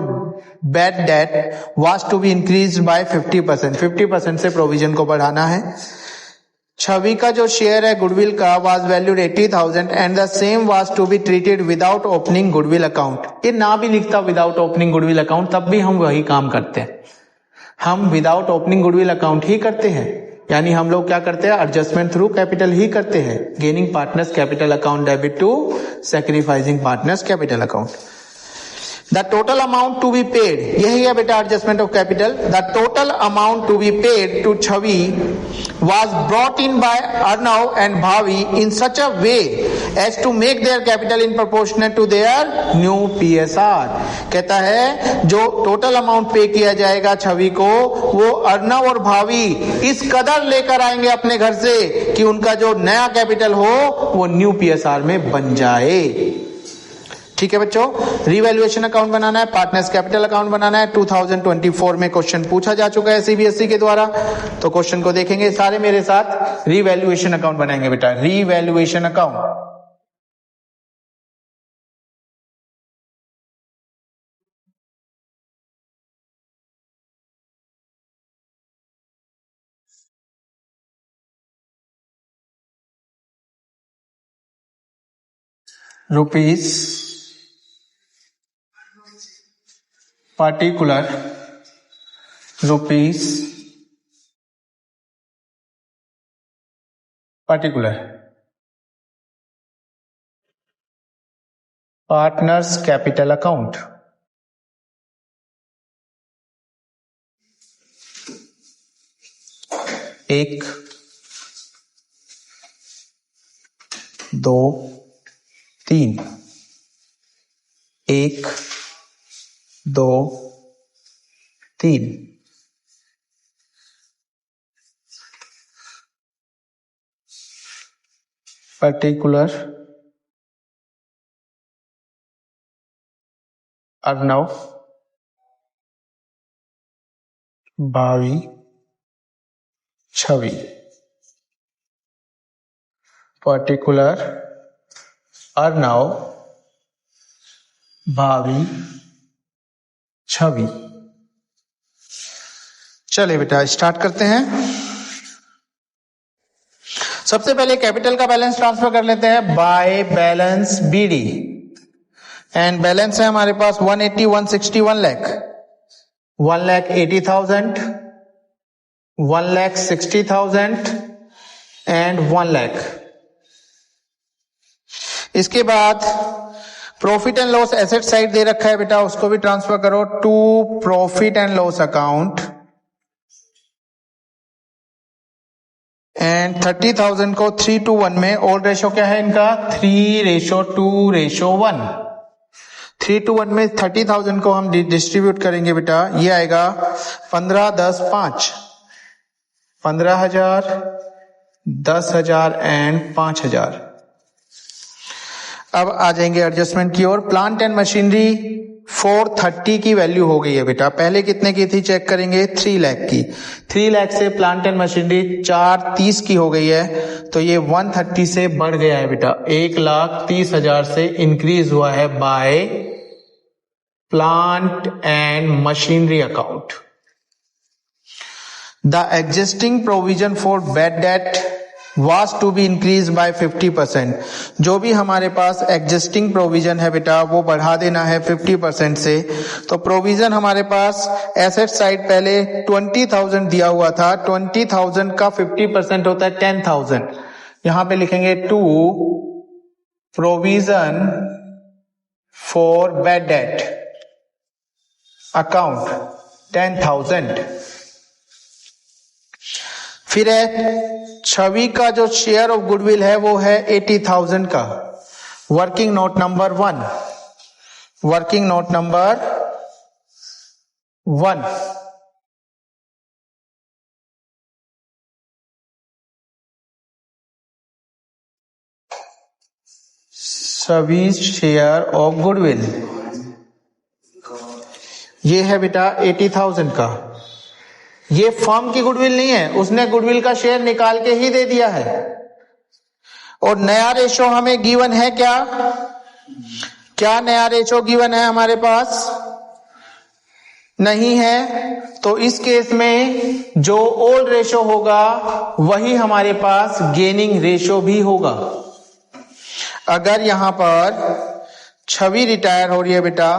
[SPEAKER 1] bad debt was to be increased by 50%। 50% से प्रोविजन को बढ़ाना है। छवि का जो शेयर है गुडविल का was valued 80,000 and the same was to be treated without opening goodwill account. ये ना भी लिखता विदाउट ओपनिंग गुडविल अकाउंट तब भी हम वही काम करते हैं, हम विदाउट ओपनिंग गुडविल अकाउंट ही करते हैं, यानी हम लोग क्या करते हैं? एडजस्टमेंट थ्रू कैपिटल ही करते हैं। Gaining partners capital account debit to sacrificing partners capital account. The total amount to be paid, यही है बेटा adjustment of capital. The total amount to be paid to Chhavi was brought in by Arnav and Bhavi in such a way as to make their capital in proportionate to their new PSR। कहता है जो total amount पे किया जाएगा छवि को, वो अर्नव और भावी इस कदर लेकर आएंगे अपने घर से कि उनका जो नया कैपिटल हो वो न्यू PSR में बन जाए। ठीक है बच्चों, रिवैल्यूएशन अकाउंट बनाना है, पार्टनर्स कैपिटल अकाउंट बनाना है। 2024 में क्वेश्चन पूछा जा चुका है सीबीएसई के द्वारा, तो क्वेश्चन को देखेंगे सारे मेरे साथ। रिवैल्यूएशन अकाउंट बनाएंगे बेटा, revaluation account. Rupees particular rupees particular partners capital account. एक, दो, तीन, एक, दो, तीन, पर्टिकुलर अर्नव भावी छवि, पर्टिकुलर अर्नव भावी छवि। चलिए बेटा स्टार्ट करते हैं। सबसे पहले कैपिटल का बैलेंस ट्रांसफर कर लेते हैं by balance BD, and balance है हमारे पास 180, 160, 1 लाख, 1,80,000, 1,60,000 एंड 1 लाख। इसके बाद profit and loss asset side दे रखा है बेटा, उसको भी ट्रांसफर करो to profit and loss account, and 30,000 को 3:1 में, ओल्ड रेशो क्या है इनका 3:2:1, 3:1 में 30,000 को हम डिस्ट्रीब्यूट करेंगे बेटा, ये आएगा 15, 10, 5, 15,000, 10,000 एंड 5,000। अब आ जाएंगे एडजस्टमेंट की ओर। प्लांट एंड मशीनरी 430 की वैल्यू हो गई है बेटा, पहले कितने की थी चेक करेंगे 3 लाख की, 3 लाख से प्लांट एंड मशीनरी 430 की हो गई है, तो ये 130 से बढ़ गया है बेटा, 1,30,000 से इंक्रीज हुआ है by plant and machinery account. The existing provision for bad date was to be increased by 50%। जो भी हमारे पास एग्जिस्टिंग प्रोविजन है बेटा वो बढ़ा देना है 50% से। तो प्रोविजन हमारे पास एसेट साइड पहले 20,000 दिया हुआ था, 20,000 का 50% होता है 10,000, यहां पे लिखेंगे to provision for bad debt account 10,000। फिर है छवि का जो शेयर ऑफ गुडविल है वो है 80,000 का, working note number 1, working note number 1। Chhavi share of goodwill ये है बेटा 80,000 का। ये फर्म की गुडविल नहीं है, उसने गुडविल का शेयर निकाल के ही दे दिया है। और नया रेशो हमें गिवन है क्या, क्या नया रेशो गिवन है हमारे पास, नहीं है। तो इस केस में जो ओल्ड रेशो होगा वही हमारे पास गेनिंग रेशो भी होगा। अगर यहां पर छवि रिटायर हो रही है बेटा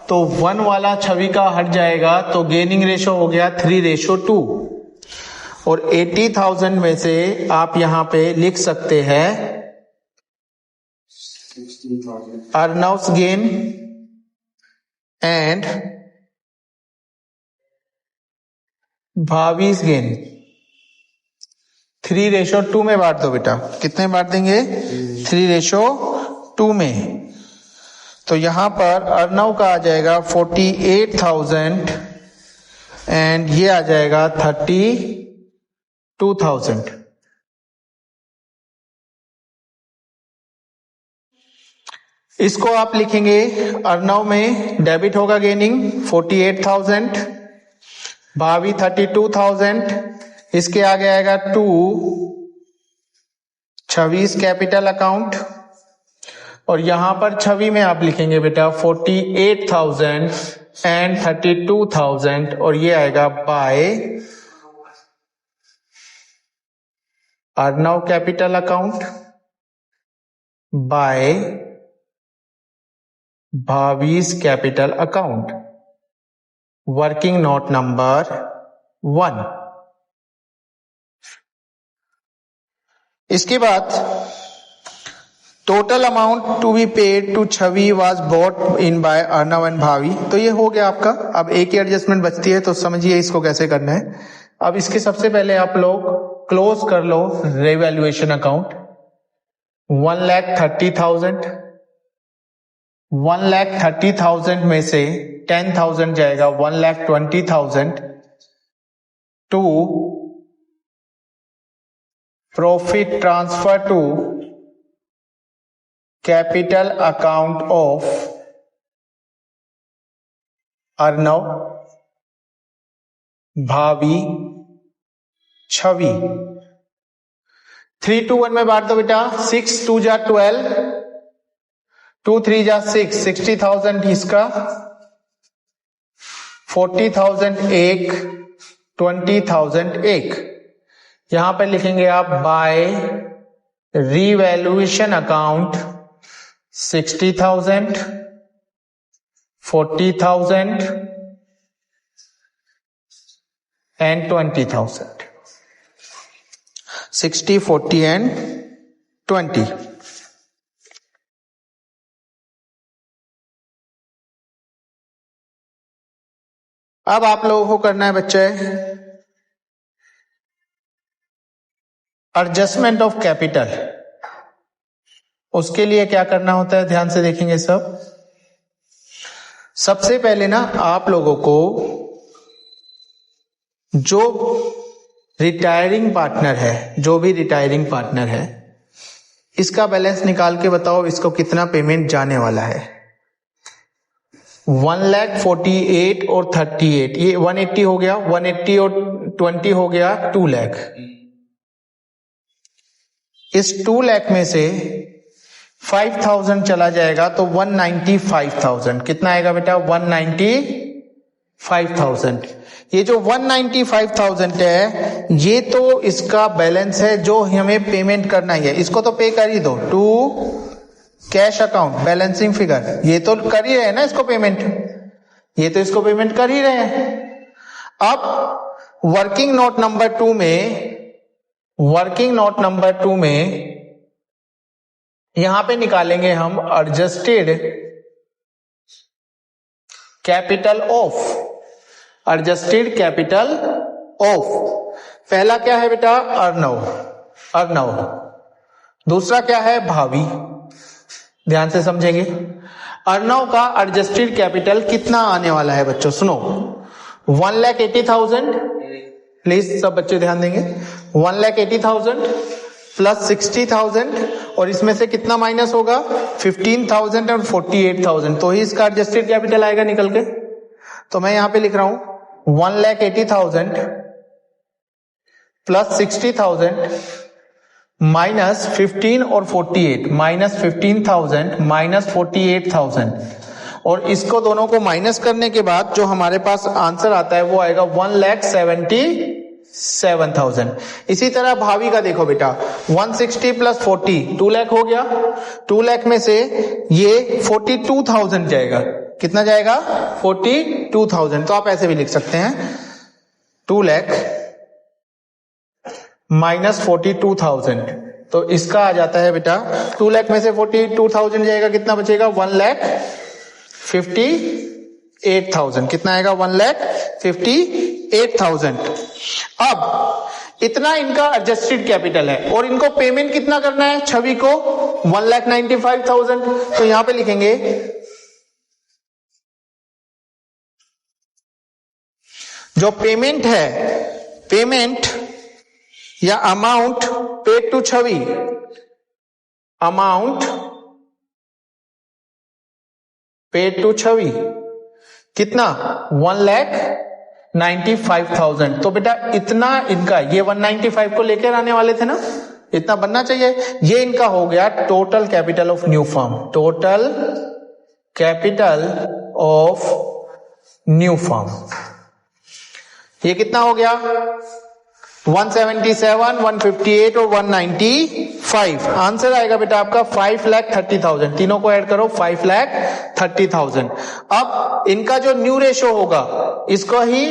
[SPEAKER 1] तो 1 वाला छवि का हट जाएगा, तो गेनिंग रेशो हो गया 3:2। और 80,000 में से आप यहां पे लिख सकते हैं अर्नव्स गेन एंड भावीज गेन 3:2 में बांट दो बेटा। कितने बांट देंगे 3:2 में। तो यहां पर अर्नव का आ जाएगा 48,000 एंड ये आ जाएगा 32,000। इसको आप लिखेंगे अर्नव में डेबिट होगा गेनिंग 48,000, भावी 32,000, इसके आगे आएगा 2 छवीस कैपिटल अकाउंट, और यहां पर छवि में आप लिखेंगे बेटा 48,000 एंड 32,000, और ये आएगा by Arnav capital account by Bhavi's capital account. Working note number 1। इसके बाद total amount to be paid to Chhavi was bought in by Arnav and Bhavi. तो ये हो गया आपका। अब एक ही एडजस्टमेंट बचती है, तो समझिए इसको कैसे करना है। अब इसके सबसे पहले आप लोग क्लोज कर लो रिवैल्यूएशन अकाउंट। 1,30,000 1,30,000 में से 10,000 जाएगा 1,20,000 to profit transfer to capital account of Arnav, Bhavi, Chhavi. 3 to 1 में बांट दो बेटा। 6 2 जा 12, 2 3 जा 6, 60,000 इसका, 40,000 एक, 20,000 एक। यहां पर लिखेंगे आप bye revaluation account 60,000, 40,000 and 20,000। 60, 40 and 20। अब आप लोगों को करना है बच्चे एडजस्टमेंट ऑफ कैपिटल। उसके लिए क्या करना होता है ध्यान से देखेंगे सब। सबसे पहले ना आप लोगों को जो रिटायरिंग पार्टनर है, जो भी रिटायरिंग पार्टनर है, इसका बैलेंस निकाल के बताओ इसको कितना पेमेंट जाने वाला है। 1,48,000 और 38, ये 180 हो गया, 180 और 20 हो गया 2 लाख। इस 2 लाख में से 5,000 चला जाएगा तो 195,000 कितना आएगा बेटा? 195,000। ये जो 195,000 है ये तो इसका बैलेंस है जो हमें पेमेंट करना ही है। इसको तो पे कर ही दो to cash account balancing figure. ये तो कर ही रहे हैं ना इसको पेमेंट, ये तो इसको पेमेंट कर ही रहे हैं। अब वर्किंग नोट नंबर 2 में यहां पे निकालेंगे हम एडजस्टेड कैपिटल ऑफ। पहला क्या है बेटा? अर्णव। दूसरा क्या है? भावी। ध्यान से समझेंगे। अर्णव का एडजस्टेड कैपिटल कितना आने वाला है बच्चों? सुनो, 1,80,000। प्लीज सब बच्चे ध्यान देंगे। 1,80,000 प्लस 60,000 और इसमें से कितना माइनस होगा? 15,000 और 48,000। तो ही इसका एडजस्टेड कैपिटल आएगा निकल के। तो मैं यहां पे लिख रहा हूं 1,80,000 प्लस 60,000 माइनस 15 और 48, माइनस 15,000 माइनस 48,000। और इसको दोनों को माइनस करने के बाद जो हमारे पास आंसर आता है वो आएगा 1,77,000। इसी तरह भावी का देखो बेटा, 160 प्लस 40 2 लाख हो गया। 2 लाख में से ये 42,000 जाएगा। कितना जाएगा? 42,000। तो आप ऐसे भी लिख सकते हैं 2 लाख माइनस 42,000। तो इसका आ जाता है बेटा 2 लाख में से 42,000 जाएगा, कितना बचेगा? 1,58,000। कितना आएगा? 1,58,000। अब इतना इनका एडजस्टेड कैपिटल है और इनको पेमेंट कितना करना है छवि को? 1,95,000। तो यहां पे लिखेंगे जो पेमेंट है, पेमेंट या amount paid to Chhavi, amount paid to Chhavi कितना? 1,95,000। तो बेटा इतना इनका, ये 195 को लेकर आने वाले थे ना, इतना बनना चाहिए। ये इनका हो गया total capital of new firm. Total capital of new firm ये कितना हो गया? 177, 158 और 195। 5, आंसर आएगा बेटा आपका 5,30,000, तीनों को ऐड करो 5,30,000। अब इनका जो न्यू रेशो होगा इसको ही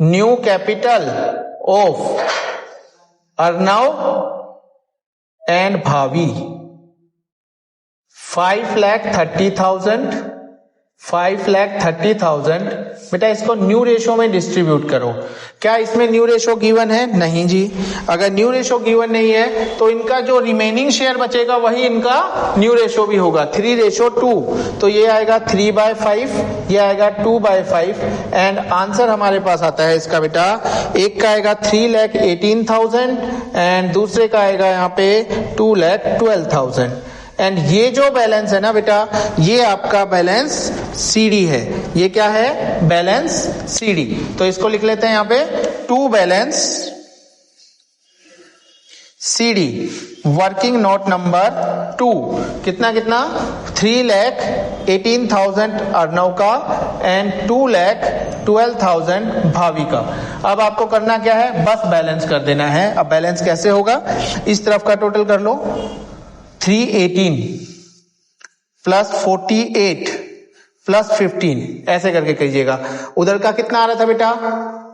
[SPEAKER 1] new capital of Arnav and Bhavi 5,30,000 बेटा, इसको न्यू रेशो में डिस्ट्रीब्यूट करो। क्या इसमें न्यू रेशो गिवन है? नहीं जी। अगर न्यू रेशो गिवन नहीं है तो इनका जो रिमेनिंग शेयर बचेगा वही इनका न्यू रेशो भी होगा, 3:2। तो ये आएगा 3/5, ये आएगा 2/5 एंड आंसर हमारे पास आता है इसका बेटा, एक का आएगा 3,18,000 एंड दूसरे का आएगा यहाँ पे 2,12,000। एंड ये जो बैलेंस है ना बेटा, ये आपका बैलेंस सीडी है। ये क्या है? Balance CD. तो इसको लिख लेते हैं यहाँ पे, to balance CD working note number 2। कितना 3,18,000 अर्नव का एंड 2,12,000 भावी का। अब आपको करना क्या है? बस बैलेंस कर देना है। अब बैलेंस कैसे होगा? इस तरफ का टोटल कर लो, 318 प्लस 48 प्लस 15, ऐसे करके कीजिएगा। उधर का कितना आ रहा था बेटा?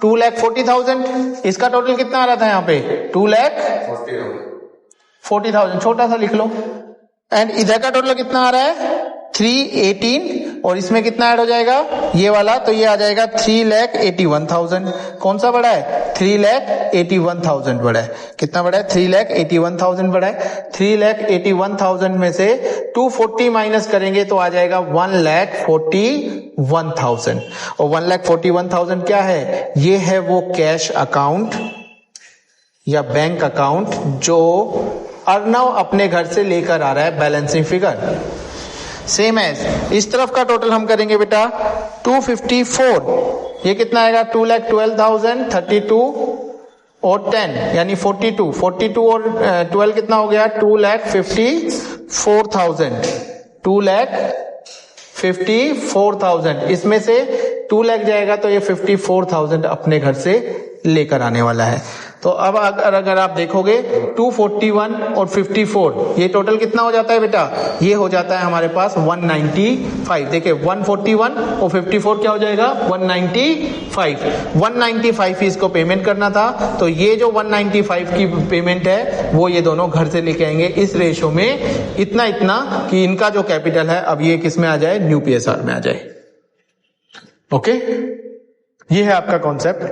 [SPEAKER 1] 2,40,000। इसका टोटल कितना आ रहा था यहाँ पे? 2,40,000। छोटा सा लिख लो। एंड इधर का टोटल कितना आ रहा है? 318 और इसमें कितना ऐड हो जाएगा? ये वाला, तो ये आ जाएगा 3,81,000। कौन सा बड़ा है? 3,81,000 बड़ा है। कितना बड़ा है? 3,81,000 बड़ा है। 3,81,000 में से 240 माइनस करेंगे तो आ जाएगा 1,41,000। और 1,41,000 क्या है? ये है वो कैश अकाउंट या बैंक अकाउंट जो अर्नव अपने घर से लेकर आ रहा है, बैलेंसिंग फिगर। सेम एज इस तरफ का टोटल हम करेंगे बेटा 254। ये कितना आएगा? 2,12,000, 32 और 10 यानी 42। 42 और 12 कितना हो गया? 2,54,000। 2,54,000 इसमें से 2 लाख जाएगा तो ये 54,000 अपने घर से लेकर आने वाला है। तो अब अगर आप देखोगे 241 और 54 ये टोटल कितना हो जाता है बेटा? ये हो जाता है हमारे पास 195। देखिए 141 और 54 क्या हो जाएगा? 195। 195 इसको पेमेंट करना था, तो ये जो 195 की पेमेंट है वो ये दोनों घर से लेके आएंगे इस रेशो में, इतना कि इनका जो कैपिटल है अब ये किस में आ जाए? न्यू पीएसआर में आ जाए। ओके, ये है आपका कॉन्सेप्ट।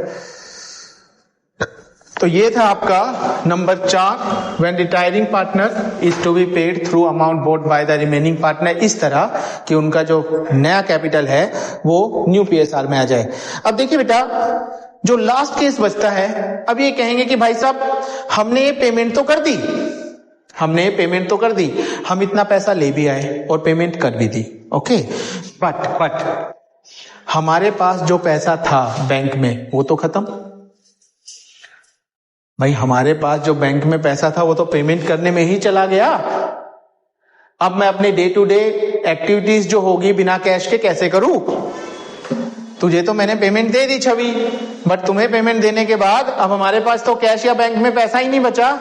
[SPEAKER 1] तो ये था आपका number 4, when retiring partner is to be paid through amount bought by the remaining partner, इस तरह कि उनका जो नया कैपिटल है वो न्यू पीएसआर में आ जाए। अब देखिए बेटा, जो लास्ट केस बचता है, अब ये कहेंगे कि भाई साहब हमने ये पेमेंट तो कर दी, हम इतना पैसा ले भी आए और पेमेंट कर भी दी, ओके, बट हमारे पास जो पैसा था बैंक में वो तो खत्म। भाई हमारे पास जो बैंक में पैसा था वो तो पेमेंट करने में ही चला गया। अब मैं अपने डे टू डे एक्टिविटीज जो होगी बिना कैश के कैसे करूं? तुझे तो मैंने payment they the Chhavi, but तुम्हें पेमेंट देने के बाद अब हमारे पास तो कैश या बैंक में पैसा ही नहीं बचा।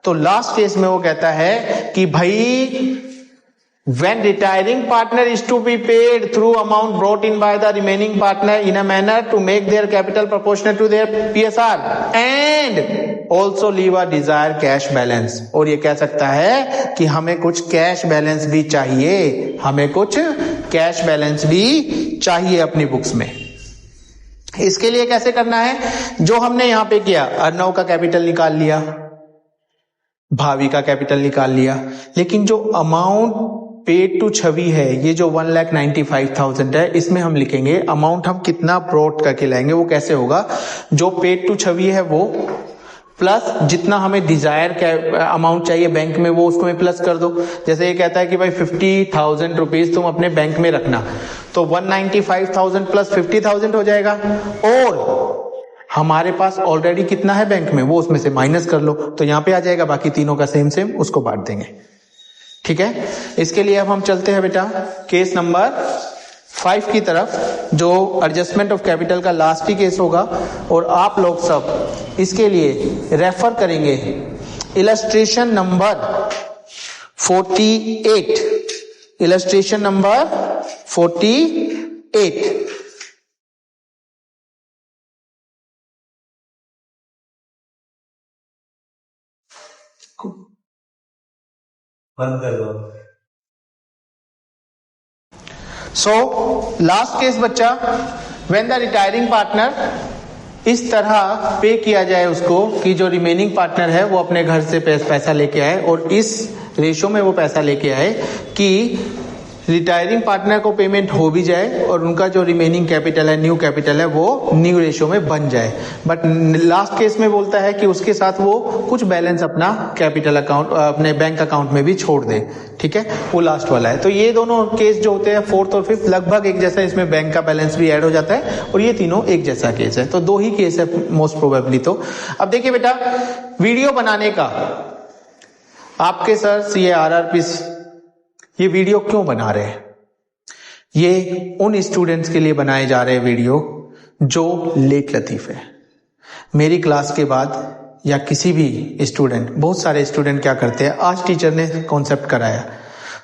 [SPEAKER 1] तो लास्ट केस में वो कहता है कि भाई when retiring partner is to be paid through amount brought in by the remaining partner in a manner to make their capital proportionate to their PSR and also leave a desired cash balance। और ये कह सकता है कि हमें कुछ cash balance भी चाहिए, अपनी बुक्स में। इसके लिए कैसे करना है? जो हमने यहां पे किया, अर्नव का कैपिटल निकाल लिया, भावी का कैपिटल निकाल लिया, लेकिन जो अमाउंट पेड टू छवि है, ये जो 1,95,000 है, इसमें हम लिखेंगे अमाउंट हम कितना ब्रॉट करके लाएंगे। वो कैसे होगा? जो पेड टू छवि है वो प्लस जितना हमें डिजायर अमाउंट चाहिए बैंक में वो उसको में प्लस कर दो। जैसे ये कहता है कि भाई 50,000 रुपीज तुम अपने बैंक में रखना, तो 195,000 प्लस 50,000 हो जाएगा। और हमारे पास ऑलरेडी कितना है बैंक में वो उसमें से माइनस कर लो, तो यहां पे आ जाएगा। बाकी तीनों का सेम उसको बांट देंगे। ठीक है, इसके लिए अब हम चलते हैं बेटा केस नंबर 5 की तरफ, जो एडजस्टमेंट ऑफ कैपिटल का लास्ट ही केस होगा, और आप लोग सब इसके लिए रेफर करेंगे इलस्ट्रेशन नंबर 48, इलस्ट्रेशन नंबर 48।
[SPEAKER 2] बंद कर दो।
[SPEAKER 1] सो लास्ट केस बच्चा, व्हेन द रिटायरिंग पार्टनर, इस तरह पे किया जाए उसको कि जो रिमेनिंग पार्टनर है वो अपने घर से पैसा लेके आए, और इस रेशो में वो पैसा लेके आए कि रिटायरिंग पार्टनर को पेमेंट हो भी जाए और उनका जो रिमेनिंग कैपिटल है, न्यू कैपिटल है, वो न्यू रेशो में बन जाए। बट लास्ट केस में बोलता है कि उसके साथ वो कुछ बैलेंस अपना कैपिटल अकाउंट, अपने बैंक अकाउंट में भी छोड़ दे। ठीक है, वो लास्ट वाला है। तो ये दोनों केस जो होते हैं, फोर्थ और फिफ्थ, लगभग एक जैसा, इसमें बैंक का बैलेंस भी ऐड हो जाता है, और ये तीनों एक जैसा केस है। तो 2 ही केस है मोस्ट प्रोबेबली। तो अब देखिए बेटा, वीडियो बनाने का आपके सर CARRPs ये वीडियो क्यों बना रहे हैं? ये उन स्टूडेंट्स के लिए बनाए जा रहे वीडियो जो लेट लतीफ है। मेरी क्लास के बाद या किसी भी स्टूडेंट, बहुत सारे स्टूडेंट क्या करते हैं, आज टीचर ने कॉन्सेप्ट कराया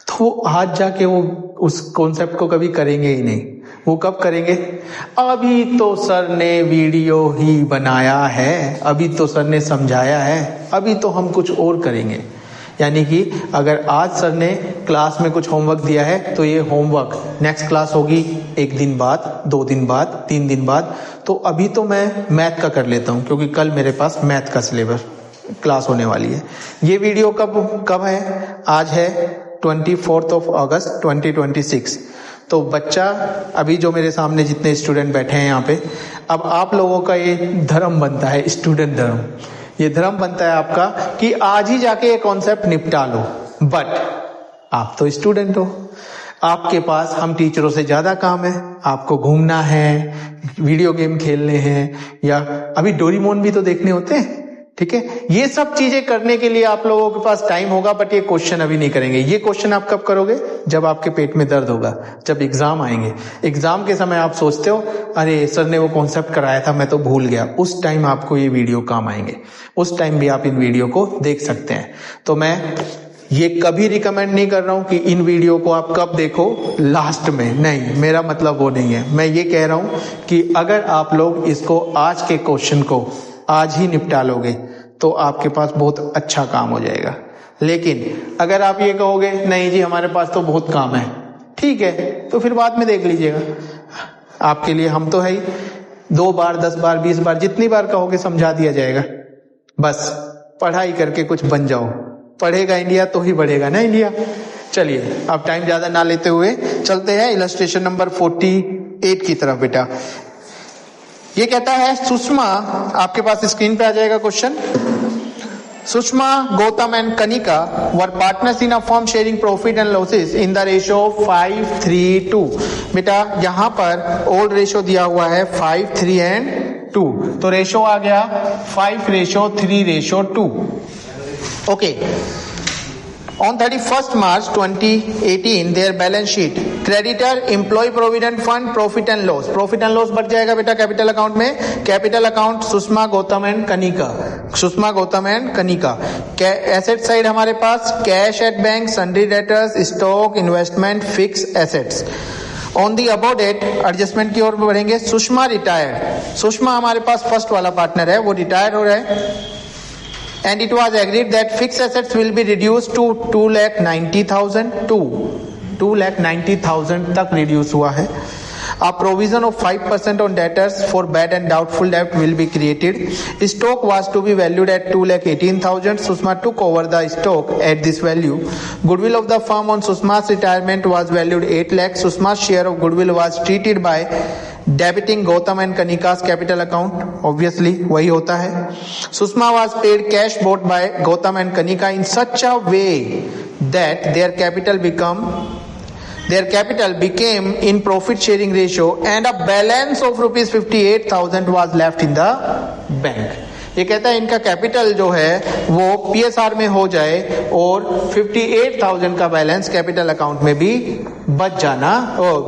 [SPEAKER 1] तो वो आज जाके वो उस कॉन्सेप्ट को कभी करेंगे ही नहीं। वो कब करेंगे? अभी तो सर ने वीडियो ही बनाया है, अभी तो सर ने समझाया है, अभी तो हम कुछ और करेंगे। यानी कि अगर आज सर ने क्लास में कुछ होमवर्क दिया है तो ये होमवर्क नेक्स्ट क्लास होगी 1 दिन बाद, 2 दिन बाद, 3 दिन बाद। तो अभी तो मैं मैथ का कर लेता हूँ क्योंकि कल मेरे पास मैथ का सिलेबस क्लास होने वाली है। ये वीडियो कब है? आज है 24 अगस्त 2026। तो बच्चा, अभी जो मेरे सामने जितने स्टूडेंट बैठे हैं यहाँ पे, अब आप लोगों का ये धर्म बनता है, स्टूडेंट धर्म, ये धर्म बनता है आपका कि आज ही जाके ये कॉन्सेप्ट निपटा लो। बट आप तो स्टूडेंट हो, आपके पास हम टीचरों से ज्यादा काम है। आपको घूमना है, वीडियो गेम खेलने हैं, या अभी डोरेमोन भी तो देखने होते हैं। ठीक है, ये सब चीजें करने के लिए आप लोगों के पास टाइम होगा, बट ये क्वेश्चन अभी नहीं करेंगे। ये क्वेश्चन आप कब करोगे? जब आपके पेट में दर्द होगा, जब एग्जाम आएंगे। एग्जाम के समय आप सोचते हो, अरे सर ने वो कॉन्सेप्ट कराया था, मैं तो भूल गया। उस टाइम आपको ये वीडियो काम आएंगे, उस टाइम भी आप इन वीडियो को देख सकते हैं। तो मैं ये कभी रिकमेंड नहीं कर रहा हूं कि इन वीडियो को आप कब देखो, लास्ट में नहीं, मेरा मतलब वो नहीं है। मैं ये कह रहा हूं कि अगर आप लोग इसको, आज के क्वेश्चन को आज ही निपटा लोगे तो आपके पास बहुत अच्छा काम हो जाएगा। लेकिन अगर आप ये कहोगे नहीं जी हमारे पास तो बहुत काम है, ठीक है, तो फिर बाद में देख लीजिएगा। आपके लिए हम तो है ही, 2 बार, 10 बार, 20 बार, जितनी बार कहोगे समझा दिया जाएगा। बस पढ़ाई करके कुछ बन जाओ। पढ़ेगा इंडिया तो ही बढ़ेगा ना इंडिया। चलिए, अब टाइम ज्यादा ना लेते हुए चलते हैं इलस्ट्रेशन नंबर 48 की तरफ। बेटा ये कहता है, सुषमा, आपके पास स्क्रीन पे आ जाएगा question. Sushma, Gautam and Kanika were partners in a firm sharing profit and losses in the ratio 5:3:2। बेटा यहाँ पर ओल्ड रेशियो दिया हुआ है 5:3:2, तो रेशियो आ गया 5:3:2। Okay, On 31st March 2018, their balance sheet, creditor, employee provident fund, profit and loss. Profit and loss बढ़ जाएगा बेटा कैपिटल अकाउंट में। Capital account Sushma, Gautam and Kanika, Sushma, Gautam and Kanika. Asset side हमारे पास cash at bank, sundry debtors, stock, investment, fixed assets. On the above date, adjustment की ओर बढ़ेंगे। Sushma retired, Sushma हमारे पास फर्स्ट वाला पार्टनर है, वो रिटायर हो रहा है। And it was agreed that fixed assets will be reduced to 2,90,000 to 2,90,000 तक reduce हुआ है। A provision of 5% on debtors for bad and doubtful debt will be created. Stock was to be valued at 2,18,000. Sushma took over the stock at this value. Goodwill of the firm on Sushma's retirement was valued 8 lakh. Sushma's share of goodwill was treated by debiting Gautam and Kanika's capital account, obviously वही होता है। Sushma was paid cash bought by Gautam and Kanika in such a way that their capital became in profit sharing ratio and a balance of rupees 58,000 was left in the bank. ये कहता है इनका capital जो है वो PSR में हो जाए और 58,000 का बैलेंस कैपिटल अकाउंट में भी बच जाना,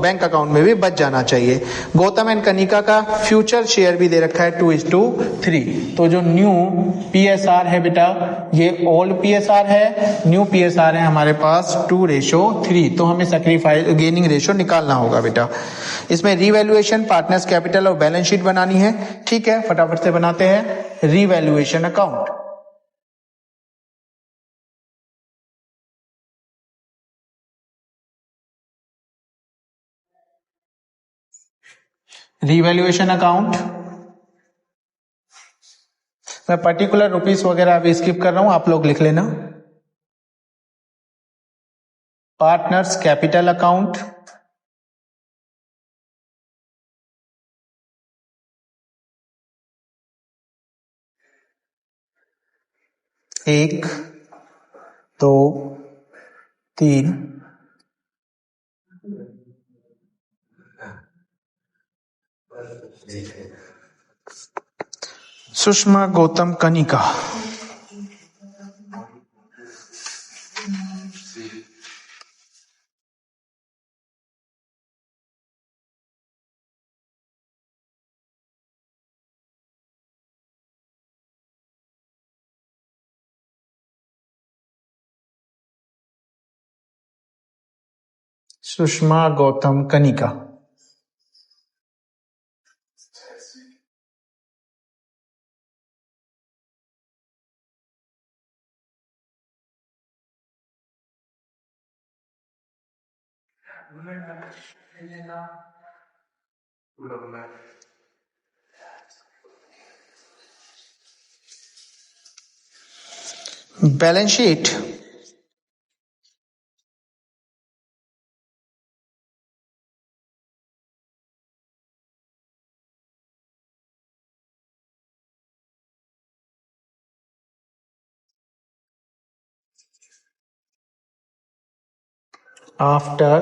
[SPEAKER 1] बैंक अकाउंट में भी बच जाना चाहिए। गौतम एंड कनिका का फ्यूचर शेयर भी दे रखा है 2:3। तो जो न्यू PSR है बेटा, ये ओल्ड PSR है, न्यू PSR है हमारे पास 2:3। तो हमें सैक्रिफाइस गेनिंग रेशियो निकालना होगा बेटा। इसमें रीवैल्यूएशन, पार्टनर्स कैपिटल और बैलेंस शीट बनानी है। ठीक है, फटाफट से बनाते हैं रीवैल्यूएशन अकाउंट। रीवैल्यूएशन अकाउंट, मैं पर्टिकुलर रुपीस वगैरह अभी स्किप कर रहा हूं, आप लोग लिख लेना। पार्टनर्स कैपिटल अकाउंट, एक, दो, तीन, Sushma, Gautam, Kanika. Sushma, Gautam, Kanika. Balance sheet after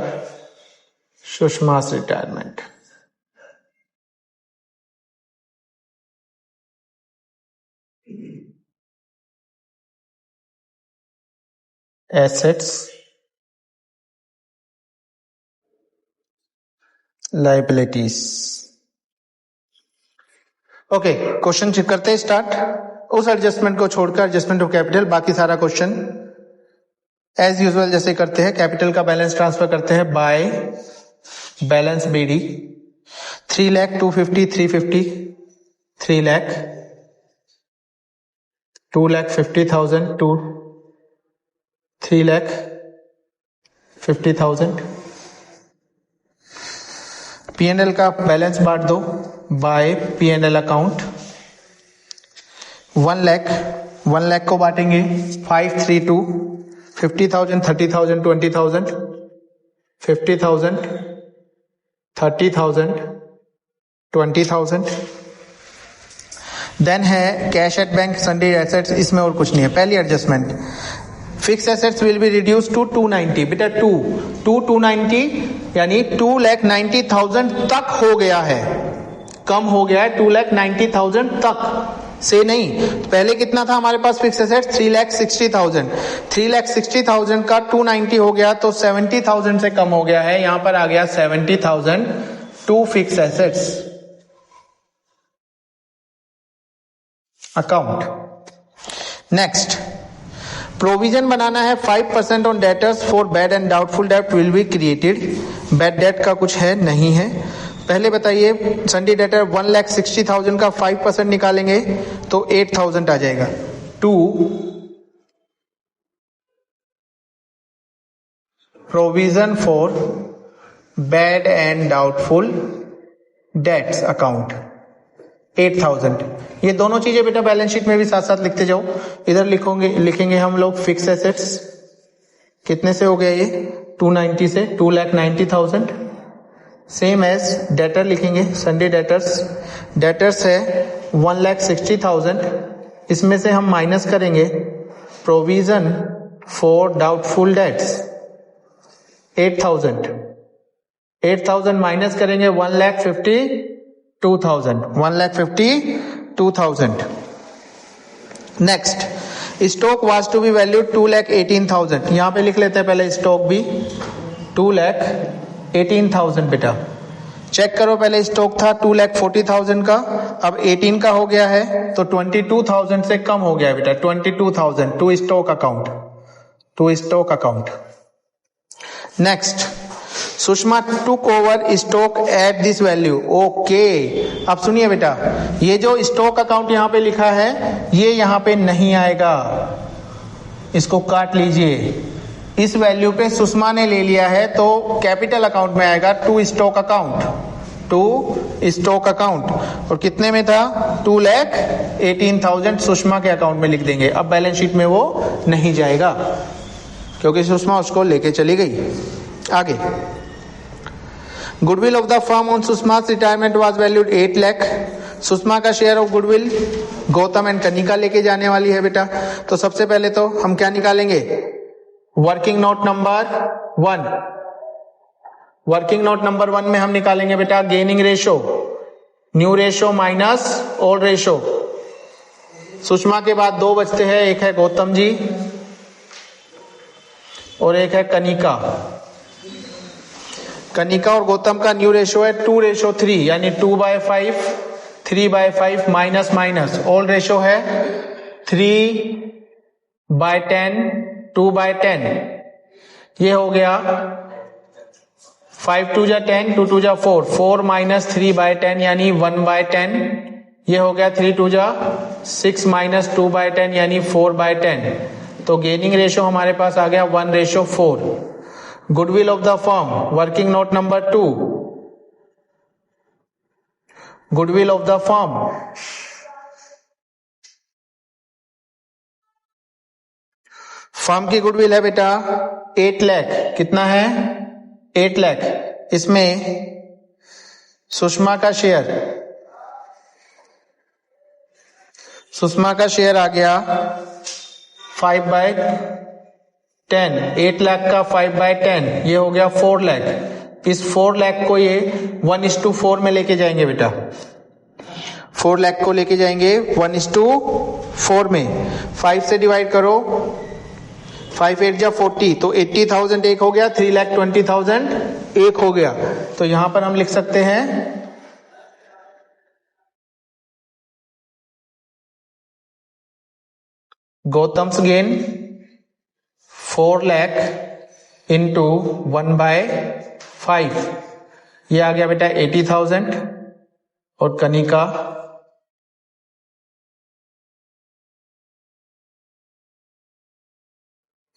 [SPEAKER 1] Sushma's retirement. Assets, liabilities. Okay, question check करते हैं स्टार्ट। उस एडजस्टमेंट को छोड़कर एडजस्टमेंट ऑफ कैपिटल, बाकी सारा क्वेश्चन एज यूजुअल जैसे करते हैं। कैपिटल का बैलेंस ट्रांसफर करते हैं by balance BD। 3 lakh 250 350 3 lakh 2,50,000 to 3,50,000। P&L का बैलेंस बांट दो बाय P&L अकाउंट। 1 लाख को बांटेंगे 5 3 2 50,000 30,000 20,000 50,000 30,000 20,000। देन है cash at bank, sundry assets, इसमें और कुछ नहीं है। पहली adjustment, fix assets will be reduce to 290। बेटा 290 यानी 2,90,000 तक हो गया है, कम हो गया है 2,90,000 तक से नहीं। पहले कितना था हमारे पास फिक्स एसेट्स? 3,60,000। 3,60,000 का 290 हो गया तो 70,000 से कम हो गया है। यहां पर आ गया 70,000 to fixed assets account. Next, provision बनाना है 5% on debtors for bad and doubtful debt will be created. Bad debt का कुछ है नहीं है। पहले बताइए, सन्डे डेटर 1,60,000 का 5% निकालेंगे तो 8,000 आ जाएगा। 2 provision for bad and doubtful debts account 8,000। ये दोनों चीजें बेटा बैलेंस शीट में भी साथ साथ लिखते जाओ। इधर लिखेंगे हम लोग फिक्स एसेट्स, कितने से हो गया ये? 290 से 2,90,000। सेम एज डेटर लिखेंगे, संडे डेटर्स है 1,60,000। इसमें से हम माइनस करेंगे provision for doubtful debts 8,000 minus करेंगे 1,52,000। Next, stock was to be valued 2,18,000। यहां पे लिख लेते हैं पहले स्टॉक भी 2,18,000 बेटा। चेक करो, पहले स्टॉक था 2,40,000 का, अब 18 का हो गया है, तो 22,000 से कम हो गया बेटा। 22,000 to stock account, to stock account. Next, Sushma took over stock at this value. Okay, अब सुनिए बेटा, ये जो स्टॉक अकाउंट यहां पे लिखा है ये यहां पे नहीं आएगा, इसको काट लीजिए। इस वैल्यू पे सुषमा ने ले लिया है तो कैपिटल अकाउंट में आएगा to stock account, to stock account. और कितने में था? 2,18,000 सुषमा के अकाउंट में लिख देंगे। अब बैलेंस शीट में वो नहीं जाएगा क्योंकि सुषमा उसको लेके चली गई। आगे, goodwill of the firm on Sushma retirement was valued 8 lakh. Sushma का share of goodwill Gautam and Kanika लेके जाने वाली है बेटा। तो सबसे पहले तो हम क्या निकालेंगे? Working note number 1। Working note number 1 में हम निकालेंगे बेटा gaining ratio, new ratio minus old ratio. Sushma के बाद 2 बचते हैं, एक है गौतम जी और एक है कनिका। कनिका और गौतम का न्यू रेशो है 2:3, यानी 2/5, 3/5 माइनस माइनस। ओल्ड रेशो है 3/10, 2/10। ये हो गया 5 2 जा 10, 2 2 जा 4, 4 माइनस 3/10 यानी 1/10। ये हो गया 3 2 जा 6 माइनस 2/10 यानी 4/10। तो गेनिंग रेशो हमारे पास आ गया 1:4। Goodwill of the firm, working note number 2, goodwill of the firm, firm की गुडविल है बेटा 8 लाख। कितना है? 8 लाख। इसमें सुषमा का शेयर, सुषमा का शेयर आ गया 5/10। 8 लाख का 5/10 ये हो गया 4 लाख। इस 4 लाख को ये 1:4 में लेके जाएंगे बेटा। 4 लाख को लेके जाएंगे 1:4 में। 5 से डिवाइड करो, 5 8 जा 40, तो 80,000 एक हो गया, 3,20,000 एक हो गया। तो यहां पर हम लिख सकते हैं गौतम्स गेन 4 लाख इंटू 1/5, ये आ गया बेटा 80,000। और कनिका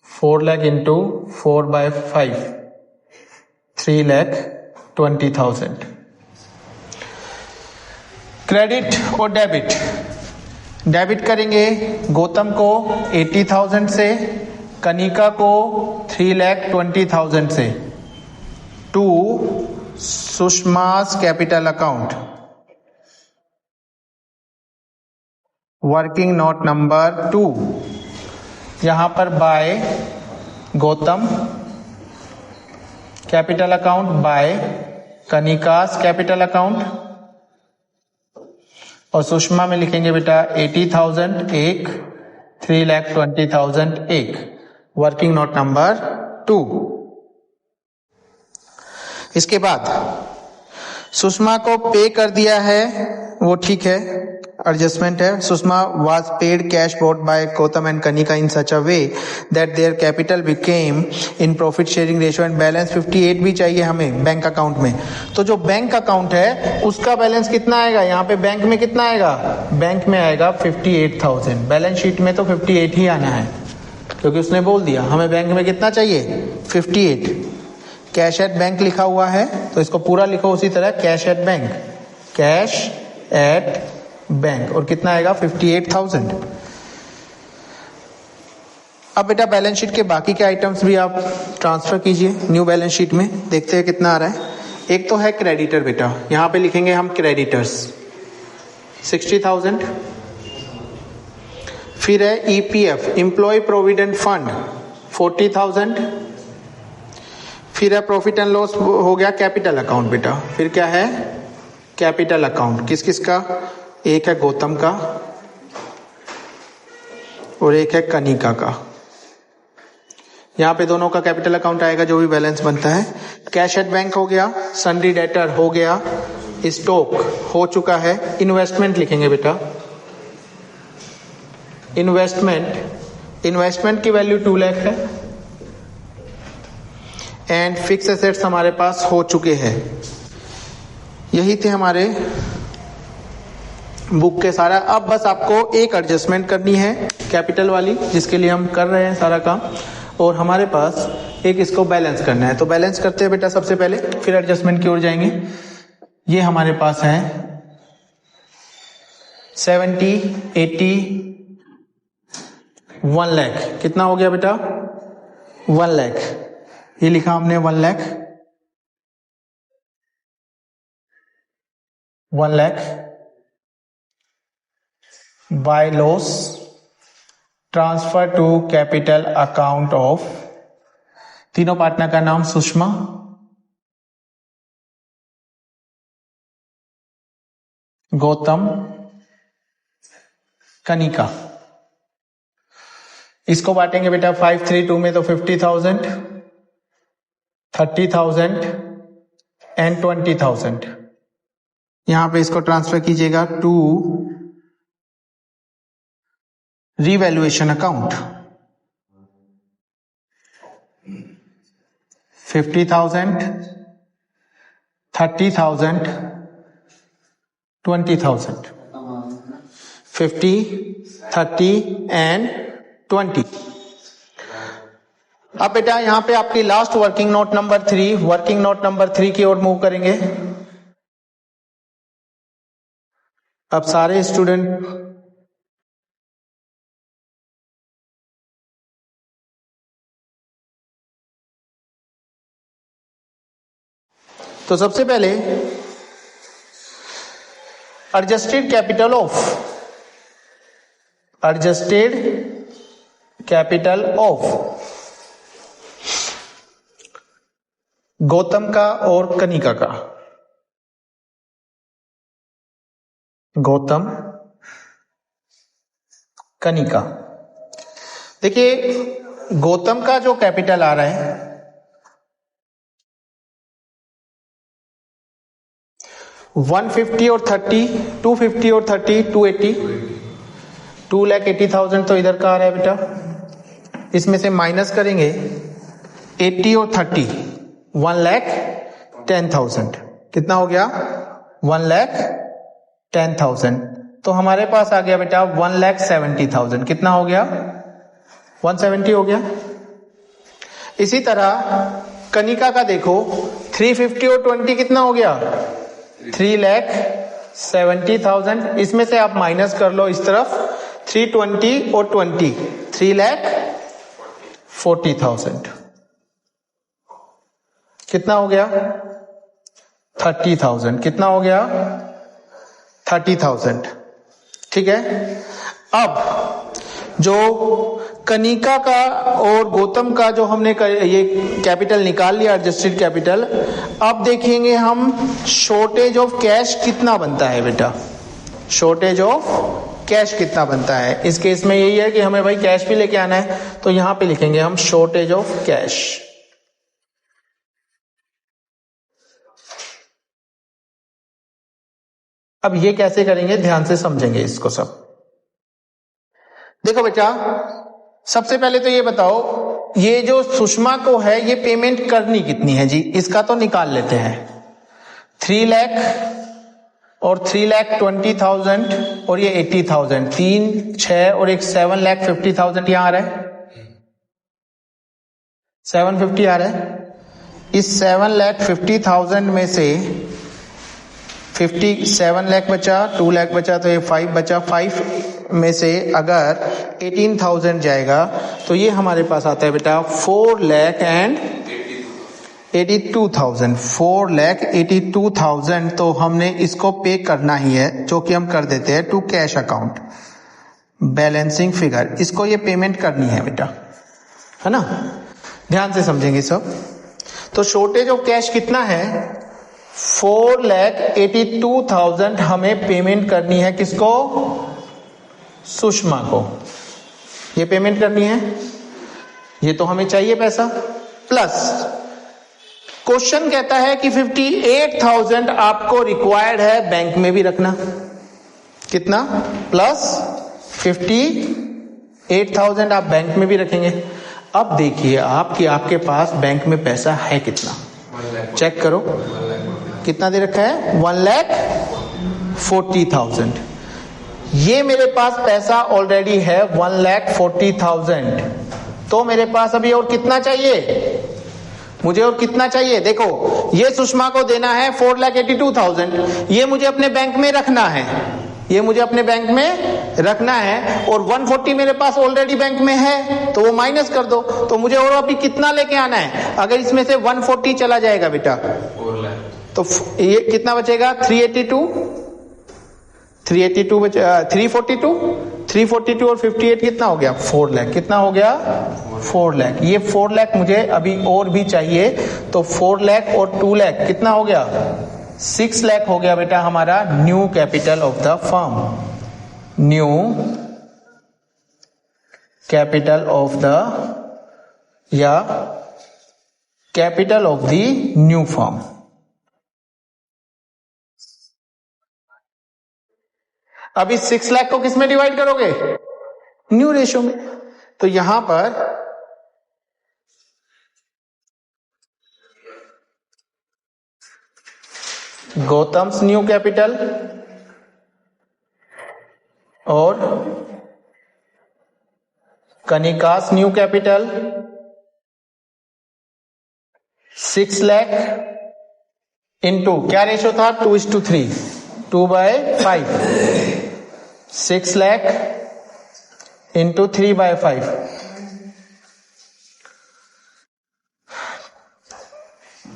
[SPEAKER 1] 4 लाख इंटू 4/5, 3,20,000। क्रेडिट और डेबिट, डेबिट करेंगे गौतम को 80,000 से, कनिका को 3,20,000 से, to Sushma's capital account, working note number 2। यहां पर by Gautam capital account by Kanika's capital account, और सुषमा में लिखेंगे बेटा 80,000 एक, 3,20,000 एक, वर्किंग नोट नंबर 2। इसके बाद सुषमा को पे कर दिया है, वो ठीक है, एडजस्टमेंट है। Sushma was paid cash bought by Gautam and Kanika in such a way that their capital became in profit sharing ratio and balance 58 भी चाहिए हमें बैंक अकाउंट में। तो जो बैंक अकाउंट है उसका बैलेंस कितना आएगा? यहाँ पे बैंक में कितना आएगा? बैंक में आएगा 58,000। बैलेंस शीट में तो 58 ही आना है क्योंकि उसने बोल दिया हमें बैंक में कितना चाहिए, 58। कैश एट बैंक लिखा हुआ है तो इसको पूरा लिखो उसी तरह, cash at bank, cash at bank, और कितना आएगा 58,000। अब बेटा बैलेंस शीट के बाकी के आइटम्स भी आप ट्रांसफर कीजिए न्यू बैलेंस शीट में, देखते हैं कितना आ रहा है। एक तो है क्रेडिटर बेटा, यहां पे लिखेंगे हम क्रेडिटर्स 60,000। फिर है ईपीएफ एम्प्लॉय प्रोविडेंट फंड 40,000। फिर है प्रॉफिट एंड लॉस, हो गया कैपिटल अकाउंट बेटा। फिर क्या है? कैपिटल अकाउंट किस किस का? एक है गौतम का और एक है कनिका का। यहाँ पे दोनों का कैपिटल अकाउंट आएगा जो भी बैलेंस बनता है। कैश एट बैंक हो गया, सन्ड्री डेटर हो गया, स्टॉक हो चुका है। इन्वेस्टमेंट लिखेंगे बेटा, इन्वेस्टमेंट की वैल्यू 2 लाख है। एंड फिक्स एसेट्स हमारे पास हो चुके हैं। यही थे हमारे बुक के सारा। अब बस आपको एक एडजस्टमेंट करनी है कैपिटल वाली, जिसके लिए हम कर रहे हैं सारा काम, और हमारे पास एक इसको बैलेंस करना है। तो बैलेंस करते हैं बेटा सबसे पहले, फिर एडजस्टमेंट की ओर जाएंगे। ये हमारे पास है 70, 80, 1 लाख। कितना हो गया बेटा? 1 लाख। ये लिखा हमने 1 lakh, 1 lakh by loss transfer to capital account of, तीनों पार्टनर का नाम सुषमा, गौतम, कनिका। इसको बांटेंगे बेटा 532 में, तो 50,000, 30,000 एंड 20,000। यहां पे इसको ट्रांसफर कीजिएगा टू रिवैल्यूएशन अकाउंट। 50,000, 30,000, 20,000, 50, 30 एंड 20। अब बेटा यहां पे आपकी लास्ट वर्किंग नोट नंबर 3 की ओर मूव करेंगे। अब सारे स्टूडेंट तो सबसे पहले एडजस्टेड कैपिटल ऑफ गौतम का और कनिका का। गौतम, कनिका। देखिए गौतम का जो कैपिटल आ रहा है 150 और 30, 250 और 30, 280, 2,80,000 तो इधर का आ रहा है बेटा। इसमें से माइनस करेंगे 80 और 30, 1,10,000। कितना हो गया? 1,10,000। तो हमारे पास आ गया बेटा 1,70,000। कितना हो गया? 170 हो गया। इसी तरह कनिका का देखो 350 और 20 कितना हो गया? 3,70,000। इसमें से आप माइनस कर लो इस तरफ 320 और 20, 3,40,000। कितना हो गया? 30,000। कितना हो गया? 30,000। ठीक है। अब जो कनिका का और गौतम का जो हमने ये कैपिटल निकाल लिया, एडजस्टेड कैपिटल, अब देखेंगे हम शॉर्टेज ऑफ कैश कितना बनता है बेटा। शॉर्टेज ऑफ कैश कितना बनता है। इस केस में यही है कि हमें भाई कैश भी लेके आना है, तो यहां पे लिखेंगे हम शॉर्टेज ऑफ कैश। अब ये कैसे करेंगे ध्यान से समझेंगे इसको सब। देखो बेटा सबसे पहले तो ये बताओ, ये जो सुषमा को है ये पेमेंट करनी कितनी है जी, इसका तो निकाल लेते हैं। 3 लाख और 3,20,000 और ये 80,000, 3, 6 और एक 7,50,000 यहां आ रहा है, 750 आ रहा है। इस 7,50,000 में से 57 लाख बचा, 2 लाख बचा, तो ये 5 बचा। 5 में से अगर 18,000 जाएगा तो ये हमारे पास आता है बेटा 4,82,000। 4,82,000 तो हमने इसको पे करना ही है, जो कि हम कर देते हैं to cash account, balancing figure. इसको ये पेमेंट करनी है बेटा, है ना। ध्यान से समझेंगे सब। तो शॉर्टेज ऑफ कैश कितना है? 4,82,000 हमें पेमेंट करनी है। किसको? सुषमा को ये पेमेंट करनी है। ये तो हमें चाहिए पैसा, प्लस क्वेश्चन कहता है कि 58,000 आपको रिक्वायर्ड है बैंक में भी रखना। कितना? प्लस 58,000 आप बैंक में भी रखेंगे। अब देखिए आप कि आपके पास बैंक में पैसा है कितना, चेक करो कितना दे रखा है, 1,40,000। ये मेरे पास पैसा ऑलरेडी है 1,40,000, तो मेरे पास अभी और कितना चाहिए, मुझे और कितना चाहिए? देखो ये सुषमा को देना है 4,82,000, ये मुझे अपने बैंक में रखना है, ये मुझे अपने बैंक में रखना है, और 140 मेरे पास ऑलरेडी बैंक में है, तो वो माइनस कर दो। तो मुझे और अभी कितना लेके आना है? अगर इसमें से 140 चला जाएगा बेटा, तो ये कितना बचेगा? 342 और 58 कितना हो गया? 4 लाख। कितना हो गया? 4 लाख। ये 4 लाख मुझे अभी और भी चाहिए, तो 4 लाख और 2 लाख कितना हो गया? 6 लाख हो गया बेटा हमारा new capital of the firm, new capital of the, या capital of the new firm. अब इस 6 लाख को किस में डिवाइड करोगे? न्यू रेशियो में। तो यहां पर गौतम्स न्यू कैपिटल और Kanika's new capital 6 lakh into क्या रेशियो था? 2:3, 2/5, 6 लाख इंटू 3/5,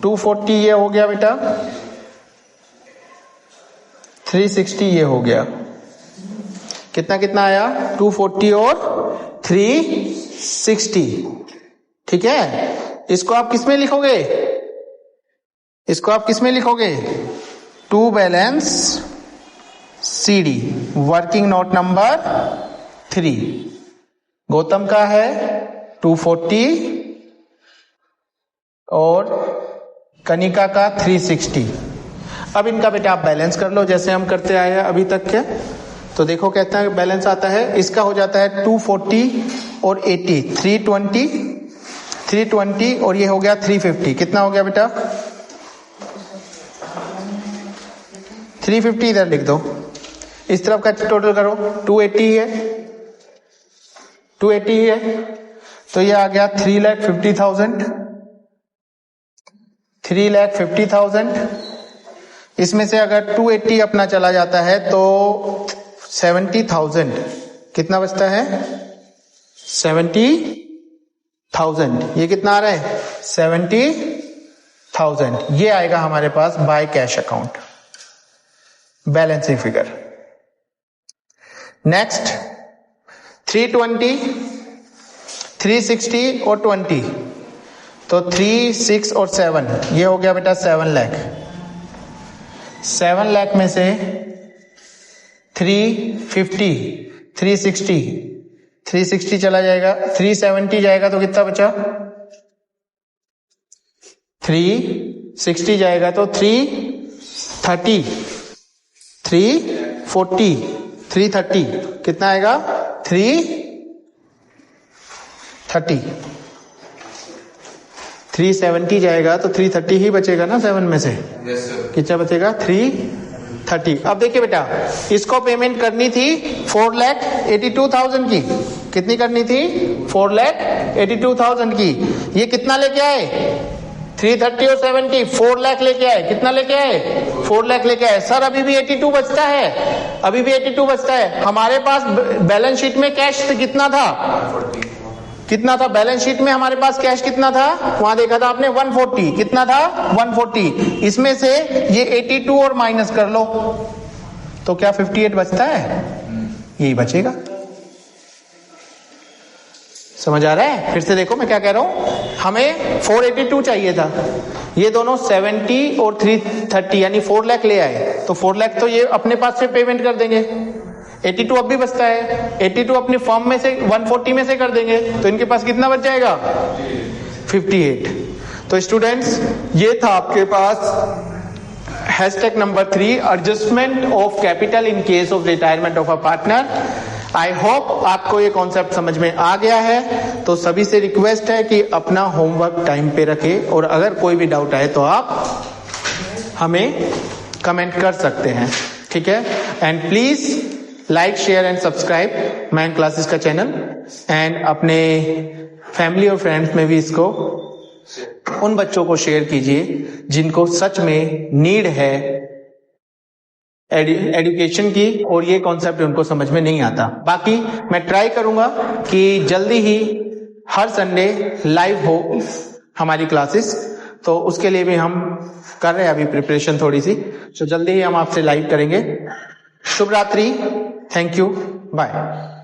[SPEAKER 1] 240 ये हो गया बेटा, 360 ये हो गया। कितना कितना आया? 240 और 360। ठीक है, इसको आप किस में लिखोगे? इसको आप किस में लिखोगे? To balance CD, working note number 3। Gautam का है 240 और कनिका का 360। अब इनका बेटा आप बैलेंस कर लो जैसे हम करते आए हैं अभी तक के। तो देखो कहता है बैलेंस आता है, इसका हो जाता है 240 और 80, 320 और ये हो गया 350। कितना हो गया बेटा? 350 इधर लिख दो, इस तरफ का टोटल करो, 280 है, 280 है, तो ये आ गया 3,50,000, 3,50,000। इसमें से अगर 280 अपना चला जाता है तो 70,000 कितना बचता है? 70,000। ये कितना आ रहा है? 70,000। ये आएगा हमारे पास by cash account, balancing figure. Next 320, 360 और 20, तो 3, 6 और 7, ये हो गया बेटा 7 लाख। 7 लाख में से 350, 360 चला जाएगा, 370 जाएगा तो कितना बचा? 360 जाएगा तो 330, 340, 330 कितना आएगा? 330। 370 जाएगा तो 330 ही बचेगा ना 7 में से। कितना बचेगा? 330। अब देखिए बेटा, इसको पेमेंट करनी थी 4,82,000 की। कितनी करनी थी? 4,82,000 की। ये कितना लेके आए? 330 और 70, 4 लाख लेके आए। कितना लेके आए? 4 लाख लेके आए। सर अभी भी 82 बचता है, अभी भी 82 बचता है। हमारे पास बैलेंस शीट में कैश कितना था? कितना था बैलेंस शीट में? हमारे पास कैश कितना था? वहां देखा था आपने 140। कितना था? 140। इसमें से ये 82 और माइनस कर लो तो क्या 58 बचता है? यही बचेगा। समझ आ रहा है? फिर से देखो मैं क्या कह रहा हूं। हमें 482 चाहिए था, ये दोनों 70 और 330 यानी 4 लाख ले आए, तो 4 लाख तो ये अपने पास से पेमेंट कर देंगे। 82 अब भी बचता है, 82 अपनी फॉर्म में से 140 में से कर देंगे तो इनके पास कितना बच जाएगा? 58। तो स्टूडेंट्स ये था आपके पास hashtag number 3, adjustment of capital in case of retirement of a partner. I hope आपको ये कॉन्सेप्ट समझ में आ गया है। तो सभी से रिक्वेस्ट है कि अपना होमवर्क टाइम पे रखें और अगर कोई भी डाउट आए तो आप हमें कमेंट कर सकते हैं, ठीक है। And please like, share and subscribe man classes का चैनल, एंड अपने फैमिली और फ्रेंड्स में भी इसको उन बच्चों को शेयर कीजिए जिनको सच में नीड है एजुकेशन की और ये कॉन्सेप्ट उनको समझ में नहीं आता। बाकी मैं ट्राई करूंगा कि जल्दी ही हर संडे लाइव हो हमारी क्लासेस, तो उसके लिए भी हम कर रहे हैं अभी प्रिपरेशन थोड़ी सी, तो जल्दी ही हम आपसे लाइव करेंगे। शुभ रात्रि, थैंक यू, बाय।